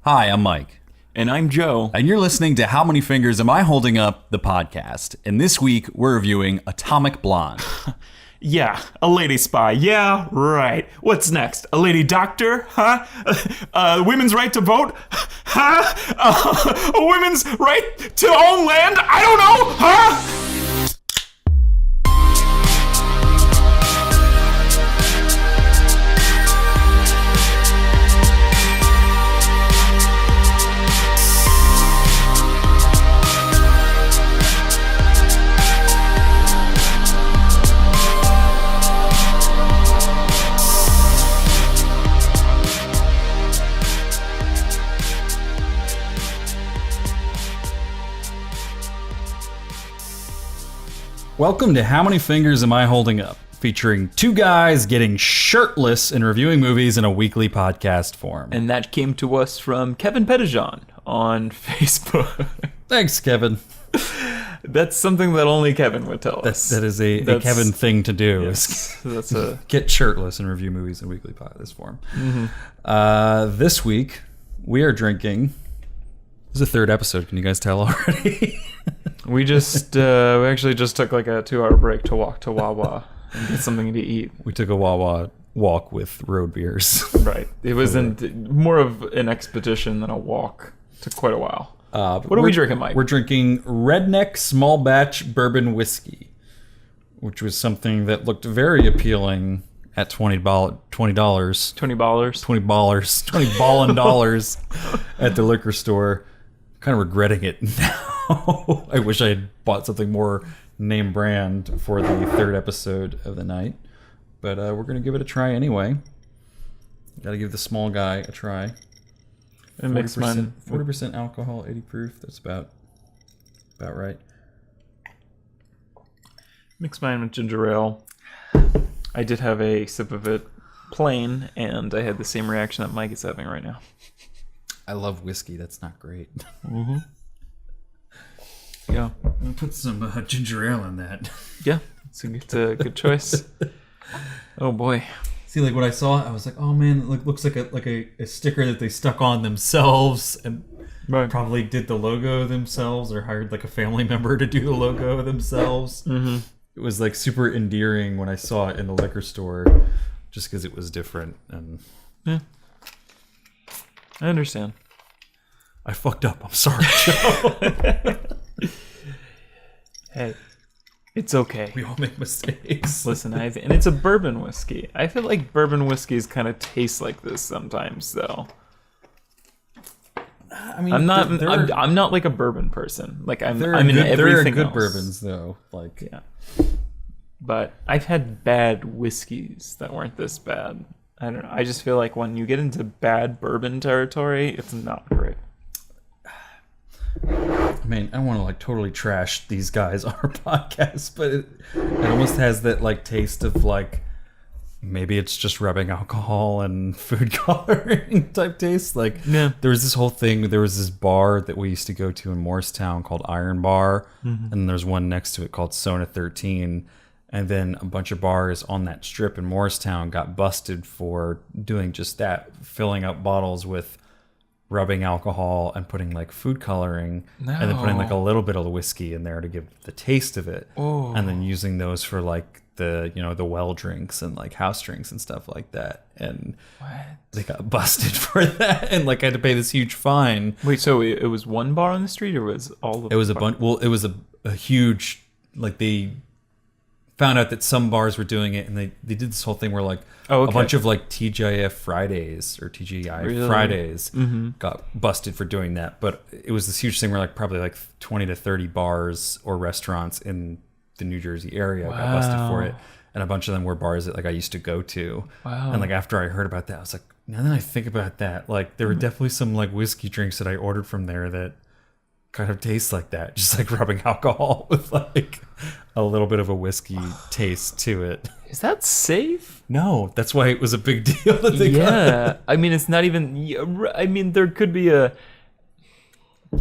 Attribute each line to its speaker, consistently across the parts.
Speaker 1: Hi, I'm Mike.
Speaker 2: And I'm Joe.
Speaker 1: And you're listening to How Many Fingers Am I Holding Up, the podcast. And this week, we're reviewing Atomic Blonde.
Speaker 2: Yeah, a lady spy. Yeah, right. What's next? A lady doctor? Huh? Women's right to vote? Huh? A women's right to own land? I don't know. Huh?
Speaker 1: Welcome to How Many Fingers Am I Holding Up? Featuring two guys getting shirtless and reviewing movies in a weekly podcast form.
Speaker 2: And that came to us from Kevin Pettijohn on Facebook.
Speaker 1: Thanks, Kevin.
Speaker 2: That's something that only Kevin would tell us.
Speaker 1: That is a Kevin thing to do.
Speaker 2: Yes, that's a
Speaker 1: get shirtless and review movies in weekly podcast form. This week, we are drinking... This is the third episode. Can you guys tell already?
Speaker 2: We actually just took like a 2-hour break to walk to Wawa and get something to eat.
Speaker 1: We took a Wawa walk with road beers.
Speaker 2: Right. It was more of an expedition than a walk. Took quite a while. What are we drinking, Mike?
Speaker 1: We're drinking Redneck Small Batch Bourbon Whiskey, which was something that looked very appealing at $20
Speaker 2: $20.
Speaker 1: $20 ballin' dollars at the liquor store. Kind of regretting it now. I wish I had bought something more name brand for the third episode of the night. But we're going to give it a try anyway. Got to give the small guy a try.
Speaker 2: It makes mine
Speaker 1: 40% alcohol, 80 proof. That's about right.
Speaker 2: Mix mine with ginger ale. I did have a sip of it plain, and I had the same reaction that Mike is having right now.
Speaker 1: I love whiskey. That's not great.
Speaker 2: Mm-hmm. Yeah.
Speaker 1: I'm going to put some ginger ale in that.
Speaker 2: Yeah, it's a good choice. Oh, boy.
Speaker 1: See, like when I saw it, I was like, oh, man, it looks like a sticker that they stuck on themselves and probably did the logo themselves or hired like a family member to do the logo themselves.
Speaker 2: Mm-hmm.
Speaker 1: It was like super endearing when I saw it in the liquor store just because it was different. And
Speaker 2: yeah. I understand.
Speaker 1: I fucked up. I'm sorry, Joe.
Speaker 2: Hey, it's okay.
Speaker 1: We all make mistakes.
Speaker 2: Listen, and it's a bourbon whiskey. I feel like bourbon whiskeys kind of taste like this sometimes, though.
Speaker 1: I mean,
Speaker 2: I'm not like a bourbon person. Like I'm in
Speaker 1: there
Speaker 2: everything
Speaker 1: are good
Speaker 2: else.
Speaker 1: bourbons, though. Like
Speaker 2: yeah. But I've had bad whiskeys that weren't this bad. I don't know. I just feel like when you get into bad bourbon territory, it's not great.
Speaker 1: I mean, I don't want to like totally trash these guys on our podcast, but it almost has that like taste of like maybe it's just rubbing alcohol and food coloring type taste. Like
Speaker 2: yeah.
Speaker 1: There was this whole thing. There was this bar that we used to go to in Morristown called Iron Bar, and there's one next to it called Sona 13. And then a bunch of bars on that strip in Morristown got busted for doing just that, filling up bottles with rubbing alcohol and putting like food coloring and then putting like a little bit of whiskey in there to give the taste of it.
Speaker 2: Oh.
Speaker 1: And then using those for like the well drinks and like house drinks and stuff like that. And they got busted for that and like had to pay this huge fine.
Speaker 2: Wait, so it was one bar on the street or was all of
Speaker 1: it? It was a bunch. Well, it was a huge, like they found out that some bars were doing it and they did this whole thing where like a bunch of like TGIF Fridays or TGI Fridays got busted for doing that. But it was this huge thing where like probably like 20 to 30 bars or restaurants in the New Jersey area got busted for it. And a bunch of them were bars that like I used to go to.
Speaker 2: Wow.
Speaker 1: And like after I heard about that, I was like, now that I think about that, like there were definitely some like whiskey drinks that I ordered from there that kind of tastes like that, just like rubbing alcohol with like a little bit of a whiskey taste to it.
Speaker 2: Is that safe?
Speaker 1: No, that's why it was a big deal that they got.
Speaker 2: I mean, it's not even. I mean, there could be a.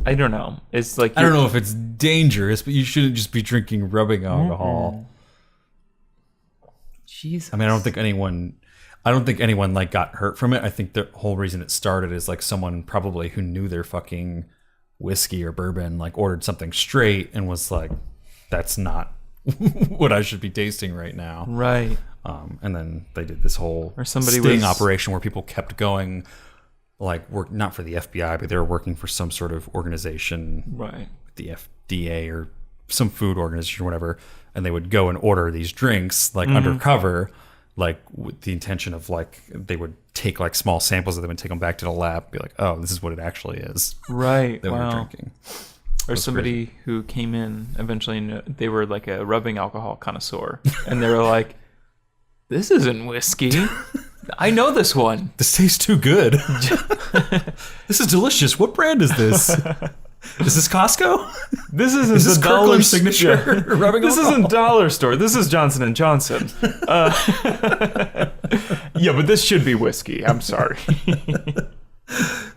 Speaker 2: I don't know. It's like
Speaker 1: I don't know if it's dangerous, but you shouldn't just be drinking rubbing alcohol.
Speaker 2: Jesus.
Speaker 1: I mean, I don't think anyone. I don't think anyone like got hurt from it. I think the whole reason it started is like someone probably who knew their fucking whiskey or bourbon like ordered something straight and was like, that's not what I should be tasting right now.
Speaker 2: Right.
Speaker 1: And then they did this whole sting operation where people kept going, like work not for the FBI, but they were working for some sort of organization,
Speaker 2: right?
Speaker 1: The FDA or some food organization or whatever, and they would go and order these drinks like undercover, like with the intention of like they would take like small samples of them and take them back to the lab, and be like, oh, this is what it actually is,
Speaker 2: right?
Speaker 1: That we're drinking.
Speaker 2: Or somebody crazy. Who came in eventually, they were like a rubbing alcohol connoisseur, and they were like, this isn't whiskey. I know this one.
Speaker 1: This tastes too good. This is delicious. What brand is this? Is this Costco?
Speaker 2: This isn't
Speaker 1: is this
Speaker 2: the dollar
Speaker 1: signature. Yeah. Rubbing
Speaker 2: this
Speaker 1: alcohol?
Speaker 2: Isn't dollar store. This is Johnson and Johnson. Yeah, but this should be whiskey. I'm sorry.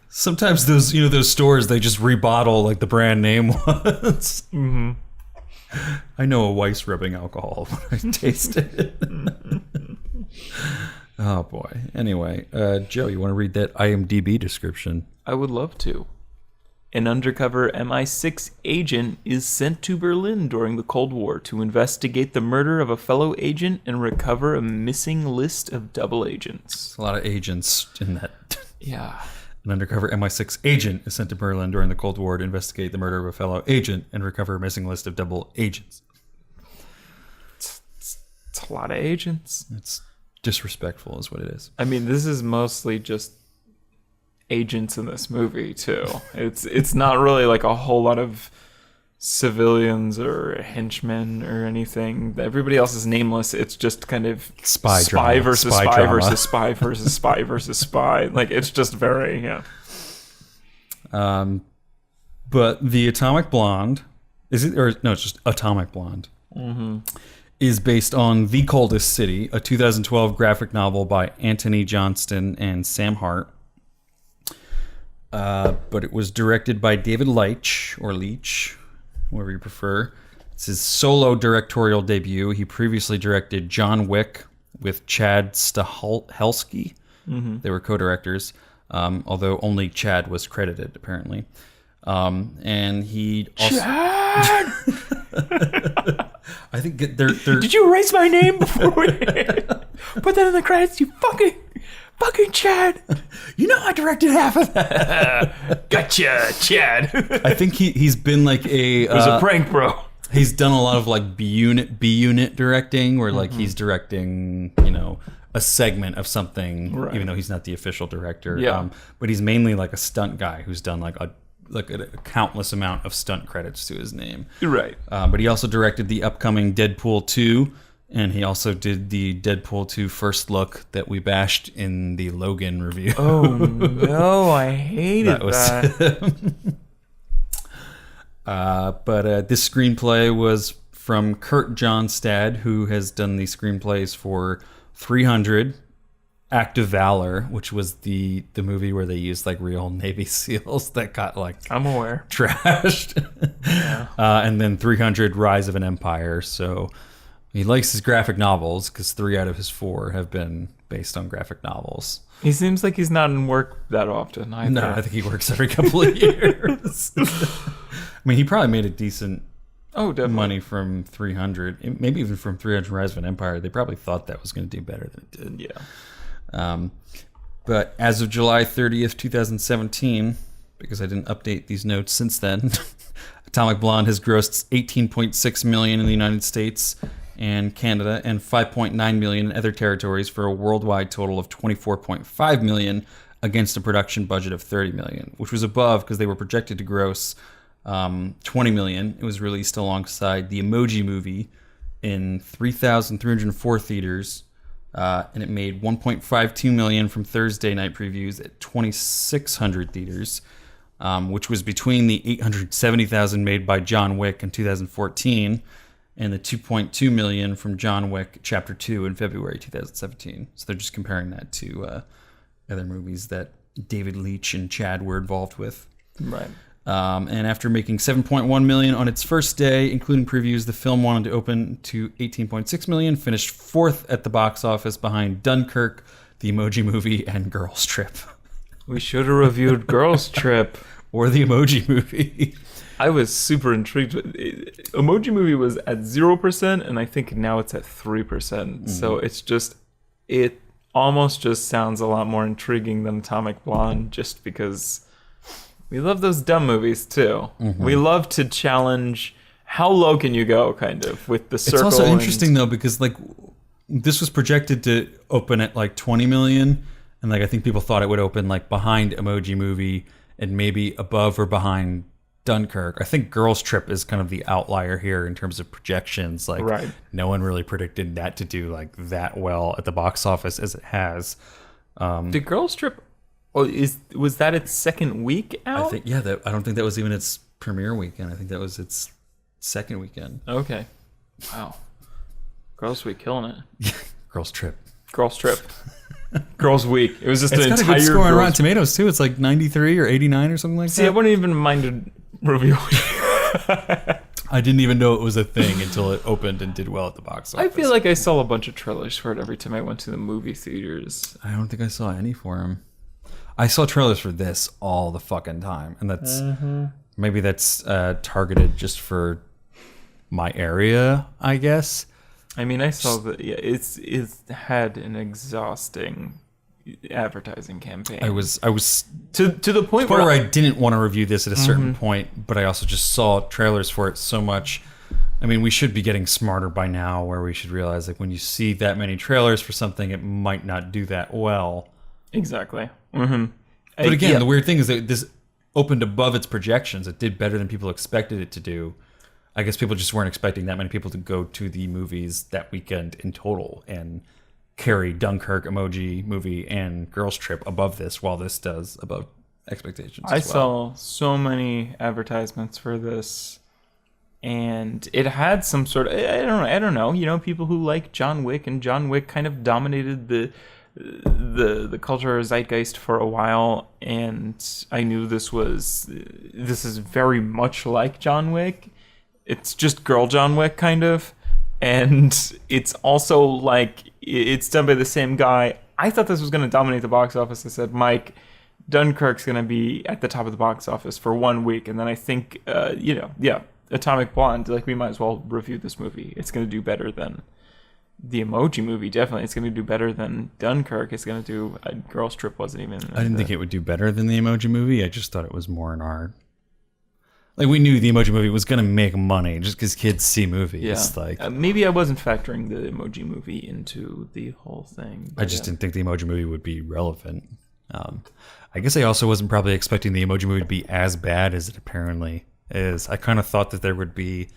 Speaker 1: Sometimes those stores, they just rebottle like the brand name was.
Speaker 2: Mm-hmm.
Speaker 1: I know a Weiss rubbing alcohol when I taste it. Oh boy. Anyway, Joe, you want to read that IMDb description?
Speaker 2: I would love to. An undercover MI6 agent is sent to Berlin during the Cold War to investigate the murder of a fellow agent and recover a missing list of double agents.
Speaker 1: A lot of agents in that.
Speaker 2: Yeah.
Speaker 1: An undercover MI6 agent is sent to Berlin during the Cold War to investigate the murder of a fellow agent and recover a missing list of double agents.
Speaker 2: It's a lot of agents.
Speaker 1: It's disrespectful is what it is.
Speaker 2: I mean, this is mostly just agents in this movie, too. It's not really like a whole lot of civilians or henchmen or anything. Everybody else is nameless. It's just kind of spy versus spy versus spy versus spy versus spy. Like, it's just very, yeah.
Speaker 1: But The Atomic Blonde, is it, or no, it's just Atomic Blonde, is based on The Coldest City, a 2012 graphic novel by Anthony Johnston and Sam Hart. But it was directed by David Leitch, or Leach, whatever you prefer. It's his solo directorial debut. He previously directed John Wick with Chad Stahelski. They were co-directors, although only Chad was credited, apparently. And he also... Chad! I think they're...
Speaker 2: Did you erase my name before we... Put that in the credits, you fucking Chad.
Speaker 1: You know I directed half of that.
Speaker 2: Gotcha, Chad.
Speaker 1: I think he's been like a...
Speaker 2: It was a prank, bro.
Speaker 1: He's done a lot of like B unit directing, where like he's directing, a segment of something, right, even though he's not the official director.
Speaker 2: Yeah.
Speaker 1: But he's mainly like a stunt guy who's done like a countless amount of stunt credits to his name.
Speaker 2: Right.
Speaker 1: But he also directed the upcoming Deadpool 2, and he also did the Deadpool 2 first look that we bashed in the Logan review.
Speaker 2: Oh no, I hated that.
Speaker 1: But this screenplay was from Kurt Johnstad, who has done the screenplays for 300, Act of Valor, which was the movie where they used like real Navy SEALs that got like
Speaker 2: I'm aware
Speaker 1: trashed.
Speaker 2: Yeah.
Speaker 1: And then 300, Rise of an Empire. So he likes his graphic novels because 3 out of his 4 have been based on graphic novels.
Speaker 2: He seems like he's not in work that often either.
Speaker 1: No, I think he works every couple of years. I mean, he probably made a decent money from 300, maybe even from 300 Rise of an Empire. They probably thought that was going to do better than it did.
Speaker 2: Yeah.
Speaker 1: But as of July 30th, 2017, because I didn't update these notes since then, Atomic Blonde has grossed $18.6 million in the United States and Canada and $5.9 million in other territories for a worldwide total of $24.5 million against a production budget of $30 million, which was above because they were projected to gross $20 million. It was released alongside the Emoji Movie in 3,304 theaters, and it made $1.52 million from Thursday night previews at 2,600 theaters, which was between the $870,000 made by John Wick in 2014 and the $2.2 million from John Wick Chapter 2 in February 2017. So they're just comparing that to other movies that David Leitch and Chad were involved with.
Speaker 2: Right.
Speaker 1: And after making $7.1 million on its first day, including previews, the film wanted to open to $18.6 million, finished 4th at the box office behind Dunkirk, The Emoji Movie and Girls Trip.
Speaker 2: We should have reviewed Girls Trip.
Speaker 1: Or The Emoji Movie.
Speaker 2: I was super intrigued. Emoji Movie was at 0%, and I think now it's at 3%. So it almost just sounds a lot more intriguing than Atomic Blonde, just because we love those dumb movies too. We love to challenge how low can you go, kind of, with the circle.
Speaker 1: It's also interesting though, because like this was projected to open at like 20 million, and like I think people thought it would open like behind Emoji Movie and maybe above or behind Dunkirk. I think Girls Trip is kind of the outlier here in terms of projections. Like, no one really predicted that to do like that well at the box office as it has.
Speaker 2: The Girls Trip, was that its second week out?
Speaker 1: I think, yeah. I don't think that was even its premiere weekend. I think that was its second weekend.
Speaker 2: Okay. Wow. Girls Week killing it.
Speaker 1: Girls Trip.
Speaker 2: Girls Trip. Girls Week. It was just an entire
Speaker 1: good score on Rotten Tomatoes too. It's like 93 or 89 or something like that.
Speaker 2: See, I wouldn't even mind reviewing.
Speaker 1: I didn't even know it was a thing until it opened and did well at the box office.
Speaker 2: I feel like I saw a bunch of trailers for it every time I went to the movie theaters.
Speaker 1: I don't think I saw any for him. I saw trailers for this all the fucking time, and that's maybe that's targeted just for my area, I guess.
Speaker 2: I mean, I saw that. Yeah, it's had an exhausting advertising campaign.
Speaker 1: I was
Speaker 2: to the point
Speaker 1: where I didn't want to review this at a certain point, but I also just saw trailers for it so much. I mean, we should be getting smarter by now, where we should realize like when you see that many trailers for something, it might not do that well.
Speaker 2: Exactly.
Speaker 1: But again, the weird thing is that this opened above its projections. It did better than people expected it to do. I guess people just weren't expecting that many people to go to the movies that weekend in total and carry Dunkirk, Emoji Movie, and Girls Trip above this, while this does above expectations.
Speaker 2: I saw so many advertisements for this, and it had some sort of I don't know. You know, people who like John Wick, and John Wick kind of dominated the culture zeitgeist for a while, and I knew this is very much like John Wick. It's just girl John Wick, kind of. And it's also like, it's done by the same guy. I thought this was going to dominate the box office. I said, Mike, Dunkirk's going to be at the top of the box office for 1 week. And then I think, Atomic Blonde, like, we might as well review this movie. It's going to do better than the Emoji Movie, definitely. It's going to do better than Dunkirk. It's going to do, Girls Trip wasn't even.
Speaker 1: I didn't think it would do better than the Emoji Movie. I just thought it was more in art. Like, we knew the Emoji Movie was going to make money just because kids see movies.
Speaker 2: Yeah.
Speaker 1: Like,
Speaker 2: maybe I wasn't factoring the Emoji Movie into the whole thing.
Speaker 1: I just didn't think the Emoji Movie would be relevant. I guess I also wasn't probably expecting the Emoji Movie to be as bad as it apparently is. I kind of thought that there would be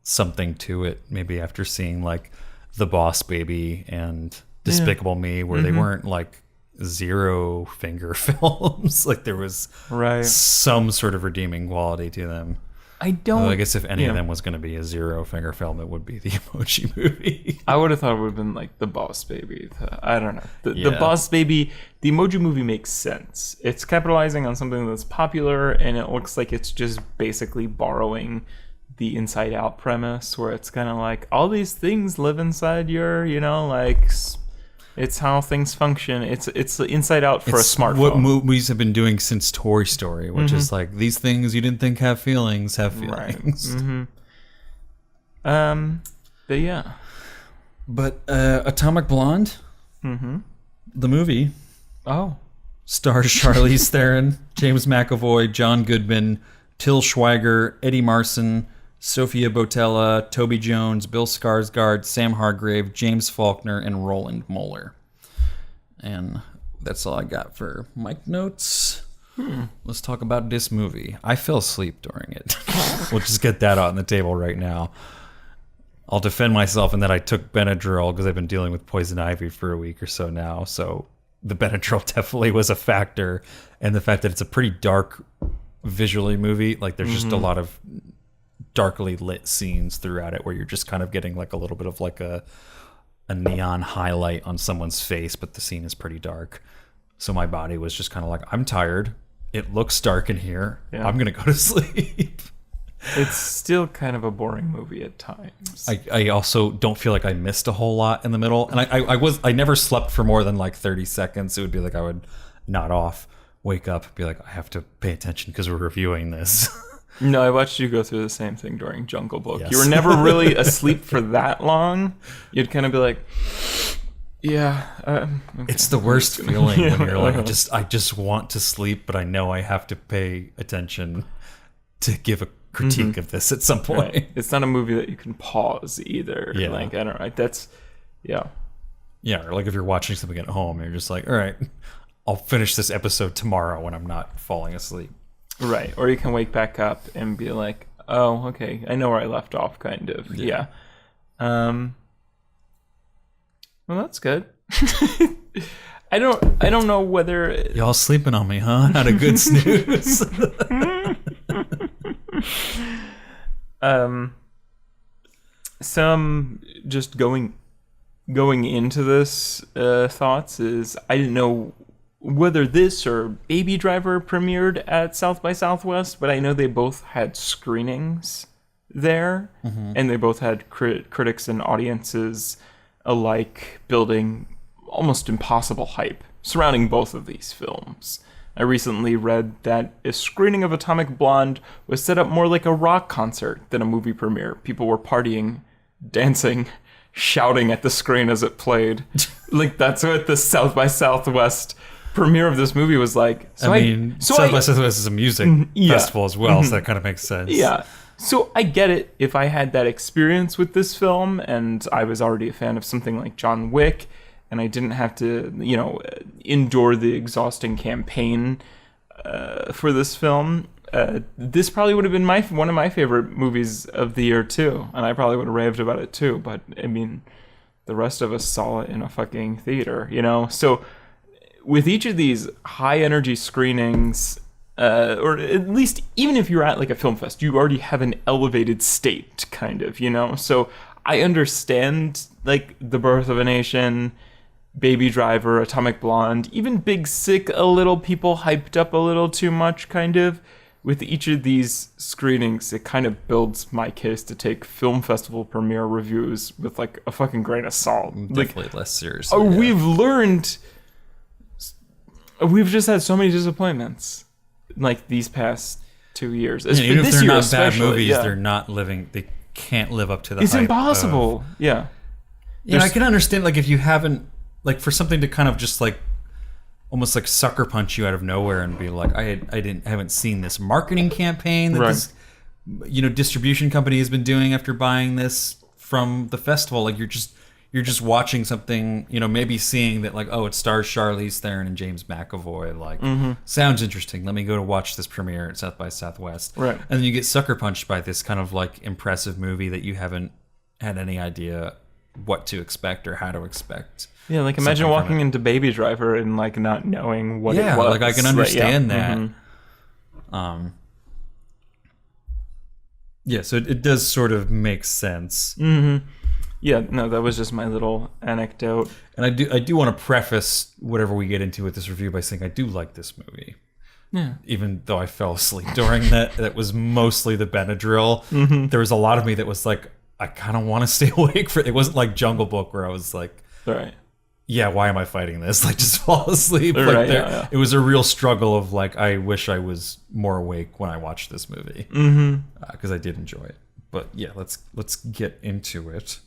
Speaker 1: something to it, maybe after seeing, like, The Boss Baby and Despicable Me, where they weren't, like, zero finger films. Like, there was some sort of redeeming quality to them. I guess if any of them was going to be a zero finger film, it would be the Emoji Movie.
Speaker 2: I would have thought it would have been like The Boss Baby. I don't know. The Boss Baby, the Emoji Movie makes sense. It's capitalizing on something that's popular, and it looks like it's just basically borrowing the Inside Out premise, where it's kind of like all these things live inside your, like, it's how things function. It's the Inside Out for a smartphone.
Speaker 1: What movies have been doing since Toy Story, which is like, these things you didn't think have feelings have feelings.
Speaker 2: Right. But yeah.
Speaker 1: But Atomic Blonde, the movie, stars Charlize Theron, James McAvoy, John Goodman, Till Schweiger, Eddie Marsan, Sophia Botella, Toby Jones, Bill Skarsgård, Sam Hargrave, James Faulkner, and Roland Moeller. And that's all I got for mic notes. Let's talk about this movie. I fell asleep during it. We'll just get that on the table right now. I'll defend myself in that I took Benadryl because I've been dealing with poison ivy for a week or so now. So the Benadryl definitely was a factor. And the fact that it's a pretty dark visually movie. Like, there's just a lot of darkly lit scenes throughout it where you're just kind of getting like a little bit of like a neon highlight on someone's face, but the scene is pretty dark. So my body was just kind of like, I'm tired. It looks dark in here. I'm going to go to sleep.
Speaker 2: It's still kind of a boring movie at times.
Speaker 1: I also don't feel like I missed a whole lot in the middle, and I never slept for more than like 30 seconds. It would be like I would nod off, wake up, be like, I have to pay attention because we're reviewing this.
Speaker 2: No, I watched you go through the same thing during Jungle Book.
Speaker 1: Yes.
Speaker 2: You were never really asleep for that long. You'd kind of be like, yeah. Okay.
Speaker 1: It's the worst feeling when you're like, I just want to sleep, but I know I have to pay attention to give a critique of this at some point.
Speaker 2: Right. It's not a movie that you can pause either.
Speaker 1: Yeah.
Speaker 2: Like, I don't know. That's, yeah.
Speaker 1: Yeah, or like if you're watching something at home, you're just like, all right, I'll finish this episode tomorrow when I'm not falling asleep.
Speaker 2: Right. Or you can wake back up and be like, oh, okay, I know where I left off, kind of. Yeah. Well, that's good. I don't know whether
Speaker 1: Y'all sleeping on me, huh? Not a good snooze.
Speaker 2: Some just going into this thoughts is I didn't know whether this or Baby Driver premiered at South by Southwest, but I know they both had screenings there, and they both had critics and audiences alike building almost impossible hype surrounding both of these films. I recently read that a screening of Atomic Blonde was set up more like a rock concert than a movie premiere. People were partying, dancing, shouting at the screen as it played. Like, that's what the South by Southwest premiere of this movie was like.
Speaker 1: So South by Southwest is a music festival as well, so that kind of makes sense.
Speaker 2: Yeah. So I get it if I had that experience with this film and I was already a fan of something like John Wick and I didn't have to, endure the exhausting campaign for this film. This probably would have been one of my favorite movies of the year too, and I probably would have raved about it too, but I mean, the rest of us saw it in a fucking theater, So with each of these high energy screenings, or at least even if you're at like a film fest, you already have an elevated state, kind of, So I understand like The Birth of a Nation, Baby Driver, Atomic Blonde, even Big Sick a little, people hyped up a little too much, kind of. With each of these screenings, it kind of builds my case to take film festival premiere reviews with like a fucking grain of salt.
Speaker 1: Definitely less seriously.
Speaker 2: We've just had so many disappointments like these past 2 years.
Speaker 1: And even if they're not bad movies, they're not living. They can't live up to the.
Speaker 2: It's
Speaker 1: hype
Speaker 2: impossible. Yeah.
Speaker 1: I can understand like if you haven't like for something to kind of just like almost like sucker punch you out of nowhere and be like, I haven't seen this marketing campaign that this distribution company has been doing after buying this from the festival. Like you're just watching something, maybe seeing that like, oh, it stars Charlize Theron and James McAvoy. Like, sounds interesting. Let me go to watch this premiere at South by Southwest.
Speaker 2: Right.
Speaker 1: And then you get sucker punched by this kind of like impressive movie that you haven't had any idea what to expect or how to expect.
Speaker 2: Yeah, like imagine walking into Baby Driver and like not knowing what it was.
Speaker 1: Yeah, like I can understand that. Yeah, so it does sort of make sense.
Speaker 2: Yeah, no, that was just my little anecdote.
Speaker 1: And I do want to preface whatever we get into with this review by saying I do like this movie.
Speaker 2: Yeah.
Speaker 1: Even though I fell asleep during that was mostly the Benadryl. There was a lot of me that was like, I kind of want to stay awake for it. It wasn't like Jungle Book where I was like,
Speaker 2: right.
Speaker 1: Yeah, why am I fighting this? Like, just fall asleep. Like,
Speaker 2: Right,
Speaker 1: It was a real struggle of like, I wish I was more awake when I watched this movie because I did enjoy it. But yeah, let's get into it.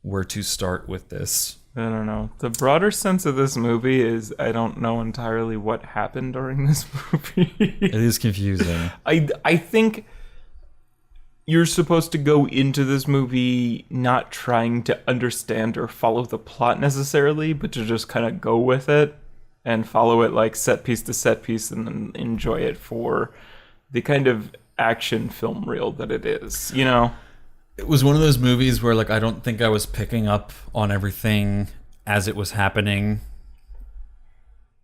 Speaker 1: Where to start with this?
Speaker 2: I don't know. The broader sense of this movie is I don't know entirely what happened during this movie.
Speaker 1: It is confusing.
Speaker 2: I think you're supposed to go into this movie not trying to understand or follow the plot necessarily, but to just kind of go with it and follow it like set piece to set piece and then enjoy it for the kind of action film reel that it is,
Speaker 1: It was one of those movies where like I don't think I was picking up on everything as it was happening.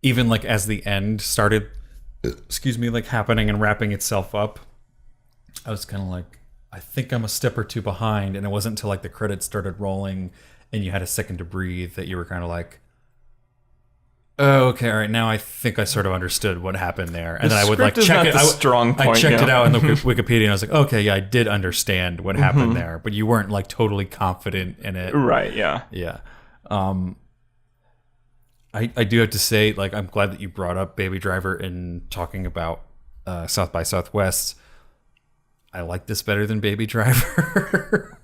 Speaker 1: Even like as the end started, like happening and wrapping itself up. I was kind of like, I think I'm a step or two behind, and it wasn't until like the credits started rolling and you had a second to breathe that you were kind of like, Oh, okay, all right. Now I think I sort of understood what happened there, and
Speaker 2: The
Speaker 1: then I would like
Speaker 2: script is
Speaker 1: check
Speaker 2: not
Speaker 1: it.
Speaker 2: the strong
Speaker 1: I
Speaker 2: point,
Speaker 1: checked
Speaker 2: yeah.
Speaker 1: it out in the Wikipedia, and I was like, okay, yeah, I did understand what happened there, but you weren't like totally confident in it.
Speaker 2: Right, yeah.
Speaker 1: Yeah. I do have to say, like, I'm glad that you brought up Baby Driver in talking about South by Southwest. I like this better than Baby Driver.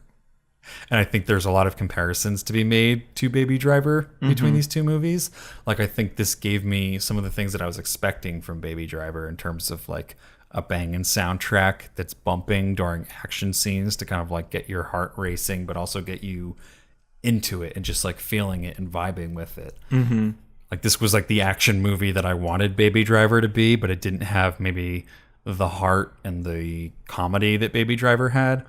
Speaker 1: And I think there's a lot of comparisons to be made to Baby Driver between these two movies. Like, I think this gave me some of the things that I was expecting from Baby Driver in terms of like a banging soundtrack that's bumping during action scenes to kind of like get your heart racing, but also get you into it and just like feeling it and vibing with it. Mm-hmm. Like, this was like the action movie that I wanted Baby Driver to be, but it didn't have maybe the heart and the comedy that Baby Driver had.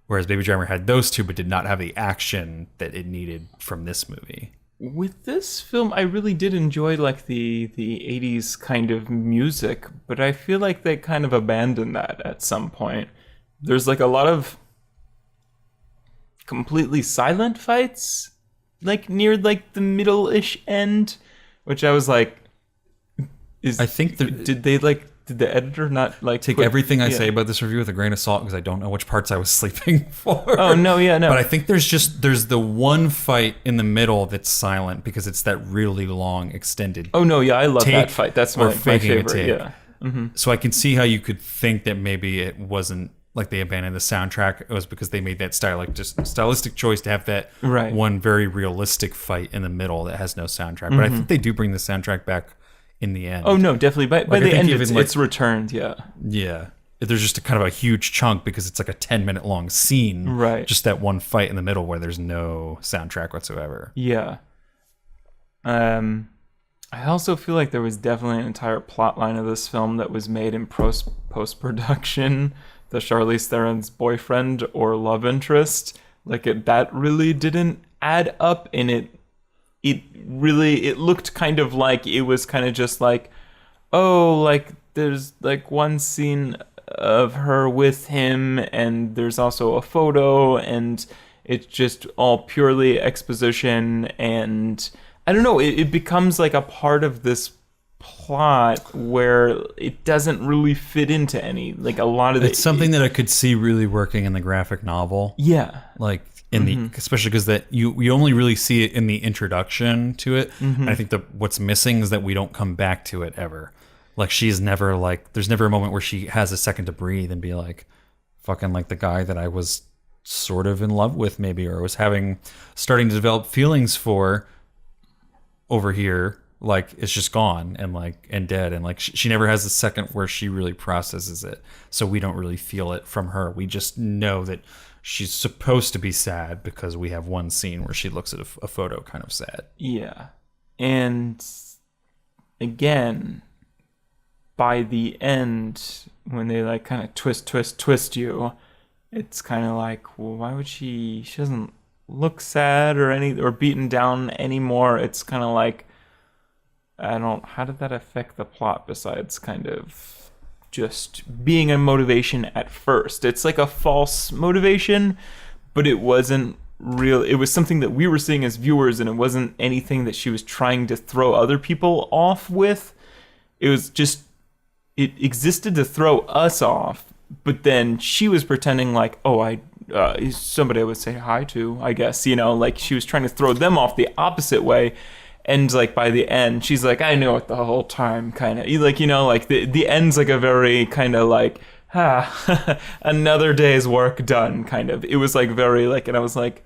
Speaker 1: Whereas Baby Driver had those two, but did not have the action that it needed from this movie.
Speaker 2: With this film, I really did enjoy like the 80s kind of music, but I feel like they kind of abandoned that at some point. There's like a lot of completely silent fights, like near like the middle-ish end, which I was like,
Speaker 1: I think
Speaker 2: did the editor not like
Speaker 1: take everything I say about this review with a grain of salt because I don't know which parts I was sleeping for.
Speaker 2: Oh no, yeah, no.
Speaker 1: But I think there's the one fight in the middle that's silent because it's that really long extended.
Speaker 2: Oh no, yeah, I love
Speaker 1: take
Speaker 2: that fight. That's my
Speaker 1: faking a
Speaker 2: favorite.
Speaker 1: take.
Speaker 2: Yeah.
Speaker 1: So I can see how you could think that maybe it wasn't like they abandoned the soundtrack. It was because they made that stylistic choice to have that
Speaker 2: Right.
Speaker 1: one very realistic fight in the middle that has no soundtrack. But I think they do bring the soundtrack back in the end.
Speaker 2: Oh no, definitely. By
Speaker 1: I
Speaker 2: the
Speaker 1: think
Speaker 2: end,
Speaker 1: even,
Speaker 2: it's returned. Yeah.
Speaker 1: Yeah. There's just a kind of a huge chunk because it's like a 10-minute long scene.
Speaker 2: Right.
Speaker 1: Just that one fight in the middle where there's no soundtrack whatsoever.
Speaker 2: Yeah. I also feel like there was definitely an entire plot line of this film that was made in post-production. The Charlize Theron's boyfriend or love interest. Like that really didn't add up, and it looked kind of like it was kind of just like, oh, like there's like one scene of her with him and there's also a photo and it's just all purely exposition, and I don't know, it becomes like a part of this plot where it doesn't really fit into any, like a lot of
Speaker 1: It's something that I could see really working in the graphic novel.
Speaker 2: Yeah.
Speaker 1: Like in the, especially because that you only really see it in the introduction to it. And I think that what's missing is that we don't come back to it ever. Like she's never like, there's never a moment where she has a second to breathe and be like, fucking like the guy that I was sort of in love with maybe, or was starting to develop feelings for over here. Like it's just gone and dead. And like she never has a second where she really processes it. So we don't really feel it from her. We just know that she's supposed to be sad because we have one scene where she looks at a photo kind of sad.
Speaker 2: Yeah. And again, by the end, when they like kind of twist you, it's kind of like, well, why would she doesn't look sad or beaten down anymore. It's kind of like, how did that affect the plot besides kind of just being a motivation at first? It's like a false motivation, but it wasn't real. It was something that we were seeing as viewers, and it wasn't anything that she was trying to throw other people off with. It was just, it existed to throw us off, but then she was pretending like, oh, he's somebody I would say hi to, I guess, like she was trying to throw them off the opposite way. And like by the end, she's like, I know it the whole time, kind of. Like, like the end's like a very kind of like, another day's work done, kind of. It was like very like, and I was like,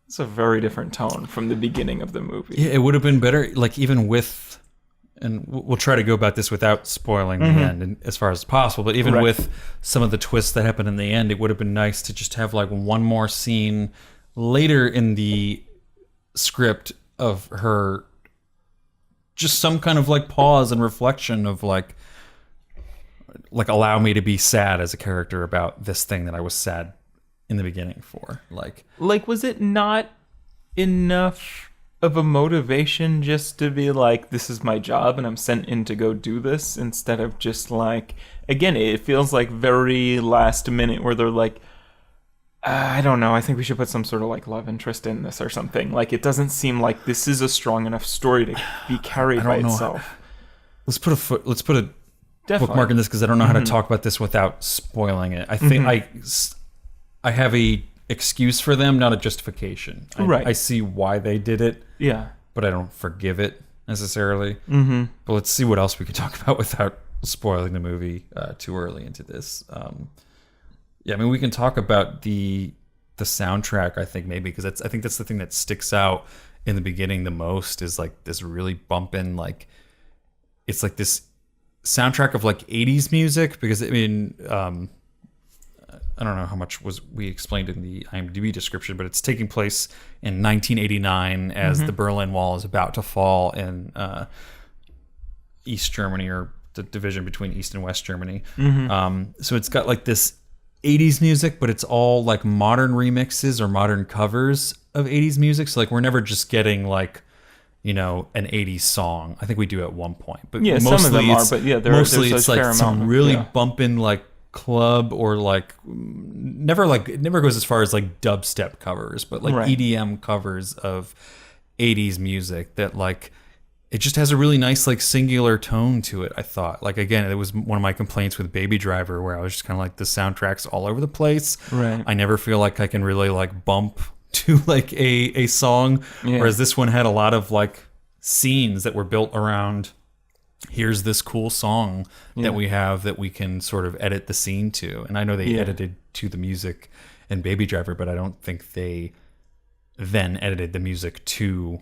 Speaker 2: it's a very different tone from the beginning of the movie.
Speaker 1: Yeah, it would have been better, like even with, and we'll try to go about this without spoiling the end and as far as possible, but even with some of the twists that happen in the end, it would have been nice to just have like one more scene later in the script of her, just some kind of like pause and reflection of like allow me to be sad as a character about this thing that I was sad in the beginning for. Like
Speaker 2: was it not enough of a motivation just to be like, this is my job and I'm sent in to go do this, instead of just like, again, it feels like very last minute where they're like, I don't know. I think we should put some sort of like love interest in this or something. Like it doesn't seem like this is a strong enough story to be carried by itself.
Speaker 1: Let's put a
Speaker 2: Definitely.
Speaker 1: bookmark in this because I don't know how to talk about this without spoiling it. I think I have a excuse for them, not a justification.
Speaker 2: Right.
Speaker 1: I see why they did it.
Speaker 2: Yeah.
Speaker 1: But I don't forgive it necessarily. Mm-hmm. But let's see what else we could talk about without spoiling the movie too early into this. Yeah, I mean, we can talk about the soundtrack, I think, maybe, because I think that's the thing that sticks out in the beginning the most is like this really bumping, like, it's like this soundtrack of like 80s music, because I mean, I don't know how much we explained in the IMDb description, but it's taking place in 1989 as the Berlin Wall is about to fall in East Germany, or the division between East and West Germany. So it's got like this 80s music, but it's all like modern remixes or modern covers of 80s music. So like we're never just getting like, you know, an 80s song. I think we do at one point, but
Speaker 2: yeah,
Speaker 1: mostly
Speaker 2: some of them are. But yeah, there's
Speaker 1: it's
Speaker 2: a
Speaker 1: like
Speaker 2: fair
Speaker 1: some
Speaker 2: amount.
Speaker 1: really bumping like club, or like it never goes as far as like dubstep covers, but like EDM covers of 80s music that like it just has a really nice like singular tone to it. I thought, like, again, it was one of my complaints with Baby Driver, where I was just kind of like, the soundtrack's all over the place.
Speaker 2: Right.
Speaker 1: I never feel like I can really like bump to like a song, whereas this one had a lot of like scenes that were built around, here's this cool song that we have that we can sort of edit the scene to. And I know they edited to the music in Baby Driver, but I don't think they then edited the music to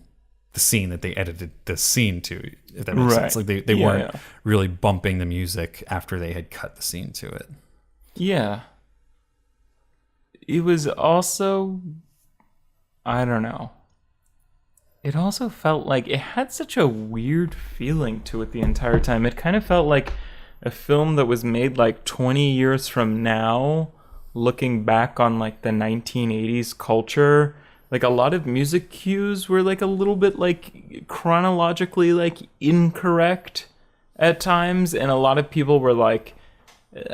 Speaker 1: the scene that they edited the scene to, if that makes sense. Like they weren't really bumping the music after they had cut the scene to it.
Speaker 2: Yeah. It was also, I don't know. It also felt like it had such a weird feeling to it the entire time. It kind of felt like a film that was made like 20 years from now, looking back on like the 1980s culture. Like a lot of music cues were like a little bit like chronologically like incorrect at times, and a lot of people were like,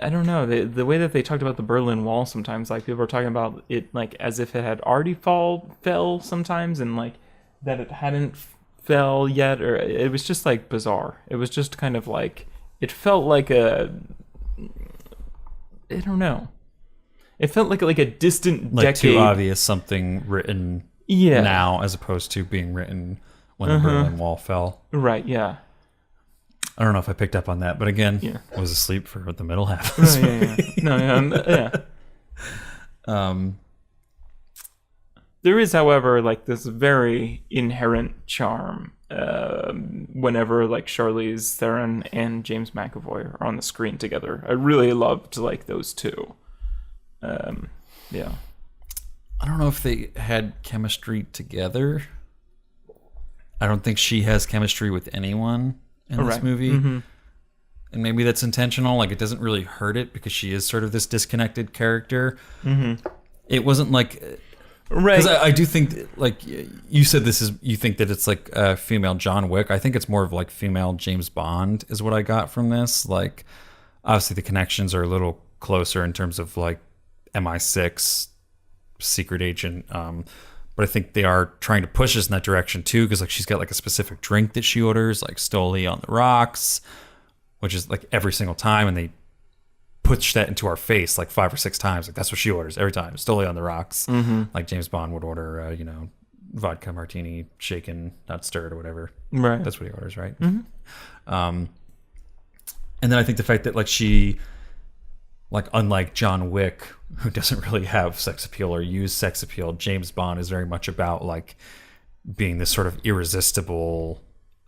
Speaker 2: I don't know, the way that they talked about the Berlin Wall sometimes, like people were talking about it like as if it had already fell sometimes, and like that it hadn't fell yet, or it was just like bizarre. It was just kind of like, it felt like I don't know. It felt like a distant
Speaker 1: like
Speaker 2: decade.
Speaker 1: Too obvious something written now as opposed to being written when the Berlin Wall fell.
Speaker 2: Right, yeah.
Speaker 1: I don't know if I picked up on that, but again, I was asleep for the middle half of this movie.
Speaker 2: There is, however, like this very inherent charm whenever like Charlize Theron and James McAvoy are on the screen together. I really loved like those two.
Speaker 1: I don't know if they had chemistry together. I don't think she has chemistry with anyone in this movie. And maybe that's intentional. Like, it doesn't really hurt it because she is sort of this disconnected character. It wasn't like... Right. Because I do think, like, you said you think that it's like a female John Wick. I think it's more of like female James Bond is what I got from this. Like, obviously the connections are a little closer in terms of like MI6, secret agent. But I think they are trying to push us in that direction too, because like she's got like a specific drink that she orders, like Stoli on the rocks, which is like every single time, and they push that into our face like 5 or 6 times. Like that's what she orders every time, Stoli on the rocks. Like James Bond would order, vodka martini, shaken, not stirred or whatever.
Speaker 2: Right.
Speaker 1: That's what he orders, right? And then I think the fact that like she, like unlike John Wick, who doesn't really have sex appeal or use sex appeal, James Bond is very much about like being this sort of irresistible,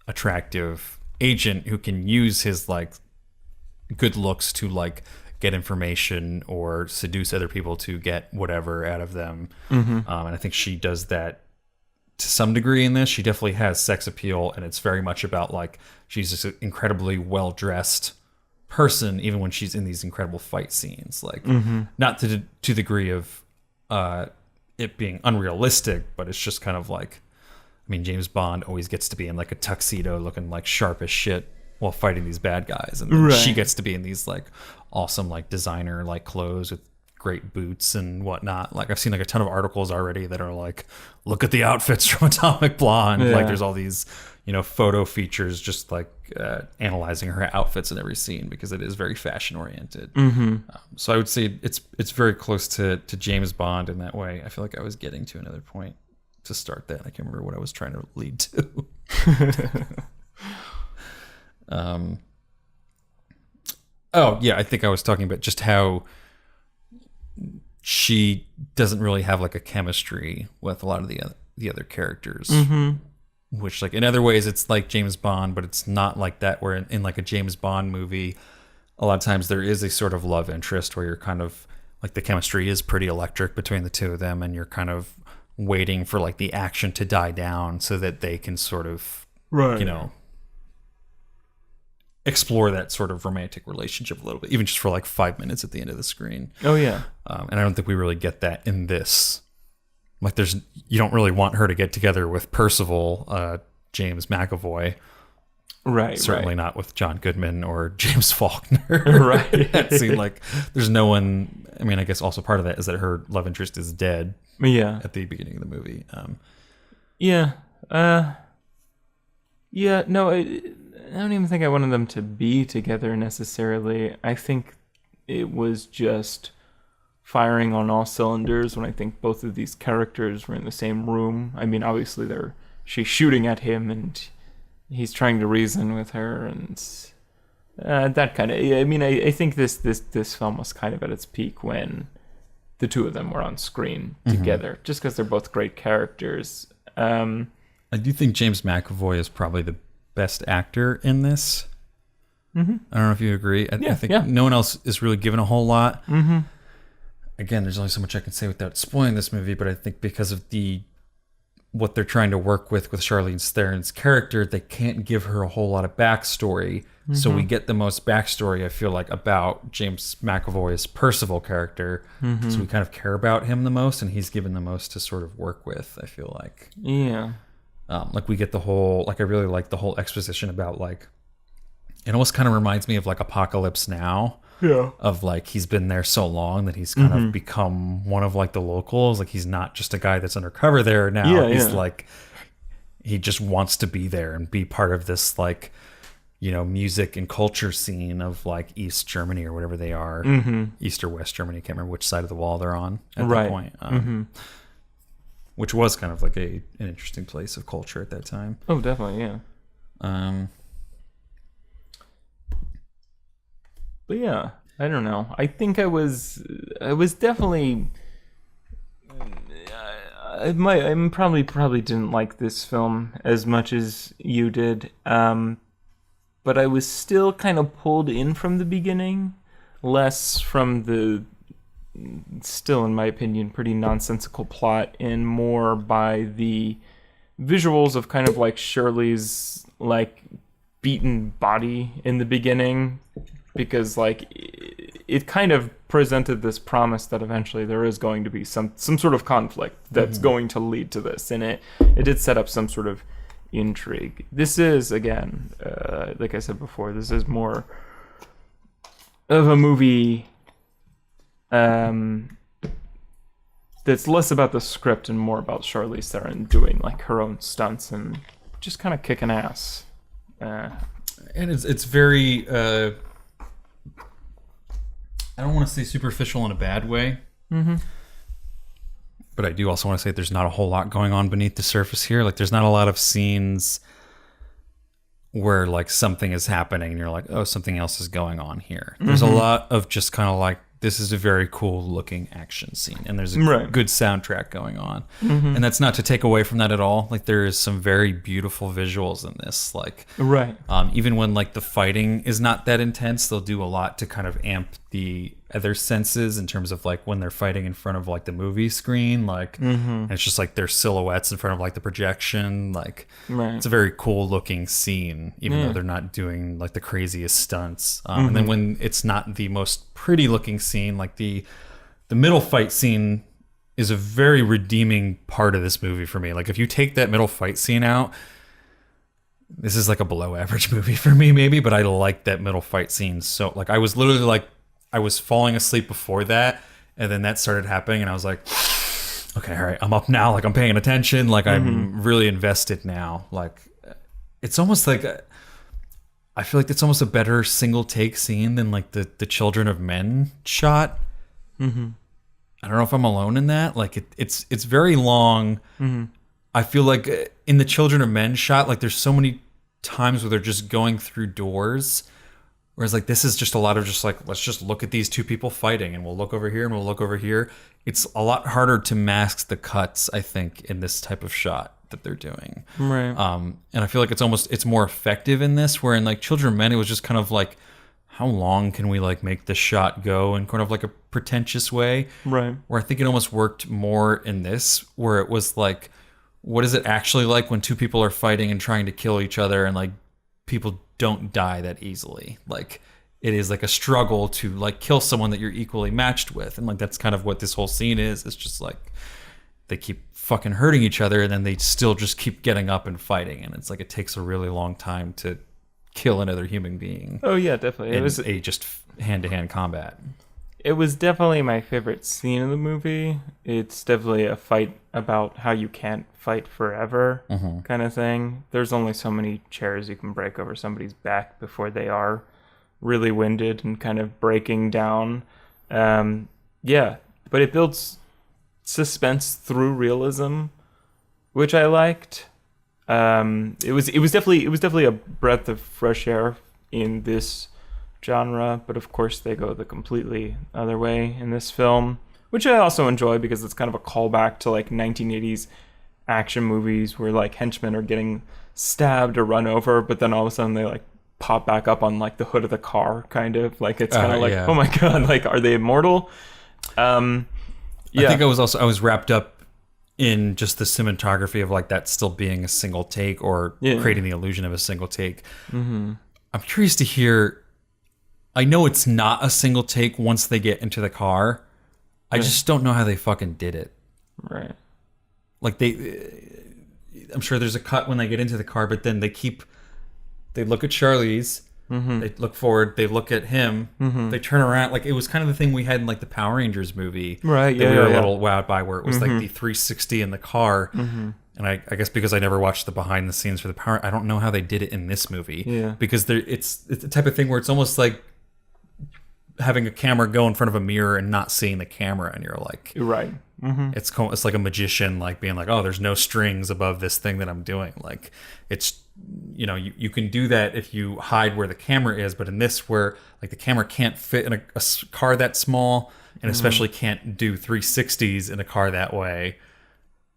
Speaker 1: attractive agent who can use his like good looks to like get information or seduce other people to get whatever out of them. And I think she does that to some degree in this. She definitely has sex appeal, and it's very much about like she's just an incredibly well-dressed person, even when she's in these incredible fight scenes. Like not to the degree of it being unrealistic, but it's just kind of like, I mean, James Bond always gets to be in like a tuxedo looking like sharp as shit while fighting these bad guys, and then she gets to be in these like awesome like designer like clothes with great boots and whatnot. Like I've seen like a ton of articles already that are like, look at the outfits from Atomic Blonde.
Speaker 2: Yeah.
Speaker 1: Like there's all these, photo features just like analyzing her outfits in every scene because it is very fashion oriented. So I would say it's very close to James Bond in that way. I feel like I was getting to another point to start that. I can't remember what I was trying to lead to. Oh yeah, I think I was talking about just how she doesn't really have like a chemistry with a lot of the other characters. Which like in other ways it's like James Bond, but it's not like that. Where in like a James Bond movie, a lot of times there is a sort of love interest where you're kind of like the chemistry is pretty electric between the two of them, and you're kind of waiting for like the action to die down so that they can sort of explore that sort of romantic relationship a little bit, even just for like 5 minutes at the end of the screen.
Speaker 2: Oh yeah.
Speaker 1: And I don't think we really get that in this. Like you don't really want her to get together with Percival, James McAvoy.
Speaker 2: Right.
Speaker 1: Certainly not with John Goodman or James Faulkner.
Speaker 2: Right.
Speaker 1: That seemed like there's no one. I mean, I guess also part of that is that her love interest is dead.
Speaker 2: Yeah.
Speaker 1: At the beginning of the movie.
Speaker 2: Yeah. Yeah. No, I don't even think I wanted them to be together necessarily. I think it was just firing on all cylinders when I think both of these characters were in the same room. I mean, obviously she's shooting at him and he's trying to reason with her, and that kind of. I mean, I think this film was kind of at its peak when the two of them were on screen together, just because they're both great characters.
Speaker 1: I do think James McAvoy is probably the best actor in this. I don't know if you agree. I think no one else is really given a whole lot. Again, there's only so much I can say without spoiling this movie, but I think because of what they're trying to work with Charlize Theron's character, they can't give her a whole lot of backstory. So we get the most backstory, I feel like, about James McAvoy's Percival character. So we kind of care about him the most, and he's given the most to sort of work with, I feel like.
Speaker 2: Yeah.
Speaker 1: Like we get the whole, like I really like the whole exposition about like, it almost kind of reminds me of like Apocalypse Now.
Speaker 2: Yeah.
Speaker 1: Of like he's been there so long that he's kind of become one of like the locals. Like he's not just a guy that's undercover there now.
Speaker 2: Yeah,
Speaker 1: he's like he just wants to be there and be part of this like music and culture scene of like East Germany or whatever they are. East or West Germany. I can't remember which side of the wall they're on at that point. Which was kind of like an interesting place of culture at that time.
Speaker 2: Oh, definitely, yeah. But yeah, I don't know. I think I was definitely. I probably didn't like this film as much as you did, but I was still kind of pulled in from the beginning, less from the, still in my opinion, pretty nonsensical plot, and more by the visuals of kind of like Shirley's like beaten body in the beginning. Because like it kind of presented this promise that eventually there is going to be some sort of conflict that's going to lead to this, and it did set up some sort of intrigue. This is again, like I said before, this is more of a movie that's less about the script and more about Charlize Theron doing like her own stunts and just kind of kicking ass.
Speaker 1: And it's very. I don't want to say superficial in a bad way, but I do also want to say there's not a whole lot going on beneath the surface here. Like, there's not a lot of scenes where like something is happening and you're like, oh, something else is going on here. There's a lot of just kind of like, this is a very cool looking action scene, and there's a good soundtrack going on. And that's not to take away from that at all. Like, there is some very beautiful visuals in this. Like, even when like the fighting is not that intense, they'll do a lot to kind of amp the other senses in terms of like when they're fighting in front of like the movie screen, like and it's just like their silhouettes in front of like the projection. Like, it's a very cool looking scene, even though they're not doing like the craziest stunts. And then when it's not the most pretty looking scene, like the middle fight scene is a very redeeming part of this movie for me. Like, if you take that middle fight scene out, this is like a below average movie for me maybe, but I like that middle fight scene. So like I was literally like, I was falling asleep before that, And then that started happening, and I was like, okay, all right, I'm up now. Like, I'm paying attention. Like, I'm really invested now. Like, it's almost like, I feel like it's almost a better single take scene than like the Children of Men shot. Mm-hmm. I don't know if I'm alone in that. Like, it's very long. Mm-hmm. I feel like in the Children of Men shot, like, there's so many times where they're just going through doors. Whereas, like, this is just a lot of just like, let's just look at these two people fighting, and we'll look over here and we'll look over here. It's a lot harder to mask the cuts, I think, in this type of shot that they're doing.
Speaker 2: Right.
Speaker 1: And I feel like it's more effective in this, where in like Children of Men, it was just kind of like, how long can we like make this shot go in kind of like a pretentious way?
Speaker 2: Right.
Speaker 1: Where I think it almost worked more in this, where it was like, what is it actually like when two people are fighting and trying to kill each other, and like people don't die that easily? Like, it is like a struggle to like kill someone that you're equally matched with. And like, that's kind of what this whole scene is. It's just like, they keep fucking hurting each other, and then they still just keep getting up and fighting. And it's like, it takes a really long time to kill another human being.
Speaker 2: Oh yeah, definitely.
Speaker 1: It was a just hand-to-hand combat.
Speaker 2: It was definitely my favorite scene in the movie. It's definitely a fight about how you can't fight forever kind of thing. There's only so many chairs you can break over somebody's back before they are really winded and kind of breaking down. Yeah, but it builds suspense through realism, which I liked. It was definitely a breath of fresh air in this genre, but of course they go the completely other way in this film, which I also enjoy because it's kind of a callback to like 1980s action movies where like henchmen are getting stabbed or run over, but then all of a sudden they like pop back up on like the hood of the car, kind of like, it's kind of like, oh my god, like, are they immortal? Yeah.
Speaker 1: I think I was wrapped up in just the cinematography of like that still being a single take, or creating the illusion of a single take. I'm curious to hear. I know it's not a single take once they get into the car. I just don't know how they fucking did it.
Speaker 2: Right.
Speaker 1: Like I'm sure there's a cut when they get into the car, but then they look at Charlize, they look forward, they look at him, they turn around. Like, it was kind of the thing we had in like the Power Rangers movie,
Speaker 2: right?
Speaker 1: That we were a little wowed by, where it was like the 360 in the car. And I guess because I never watched the behind the scenes for the Power, I don't know how they did it in this movie.
Speaker 2: Yeah.
Speaker 1: Because it's the type of thing where it's almost like having a camera go in front of a mirror and not seeing the camera, and you're like,
Speaker 2: right.
Speaker 1: It's like a magician, like being like, oh, there's no strings above this thing that I'm doing. Like, it's, you can do that if you hide where the camera is, but in this, where like the camera can't fit in a car that small, and especially can't do 360s in a car that way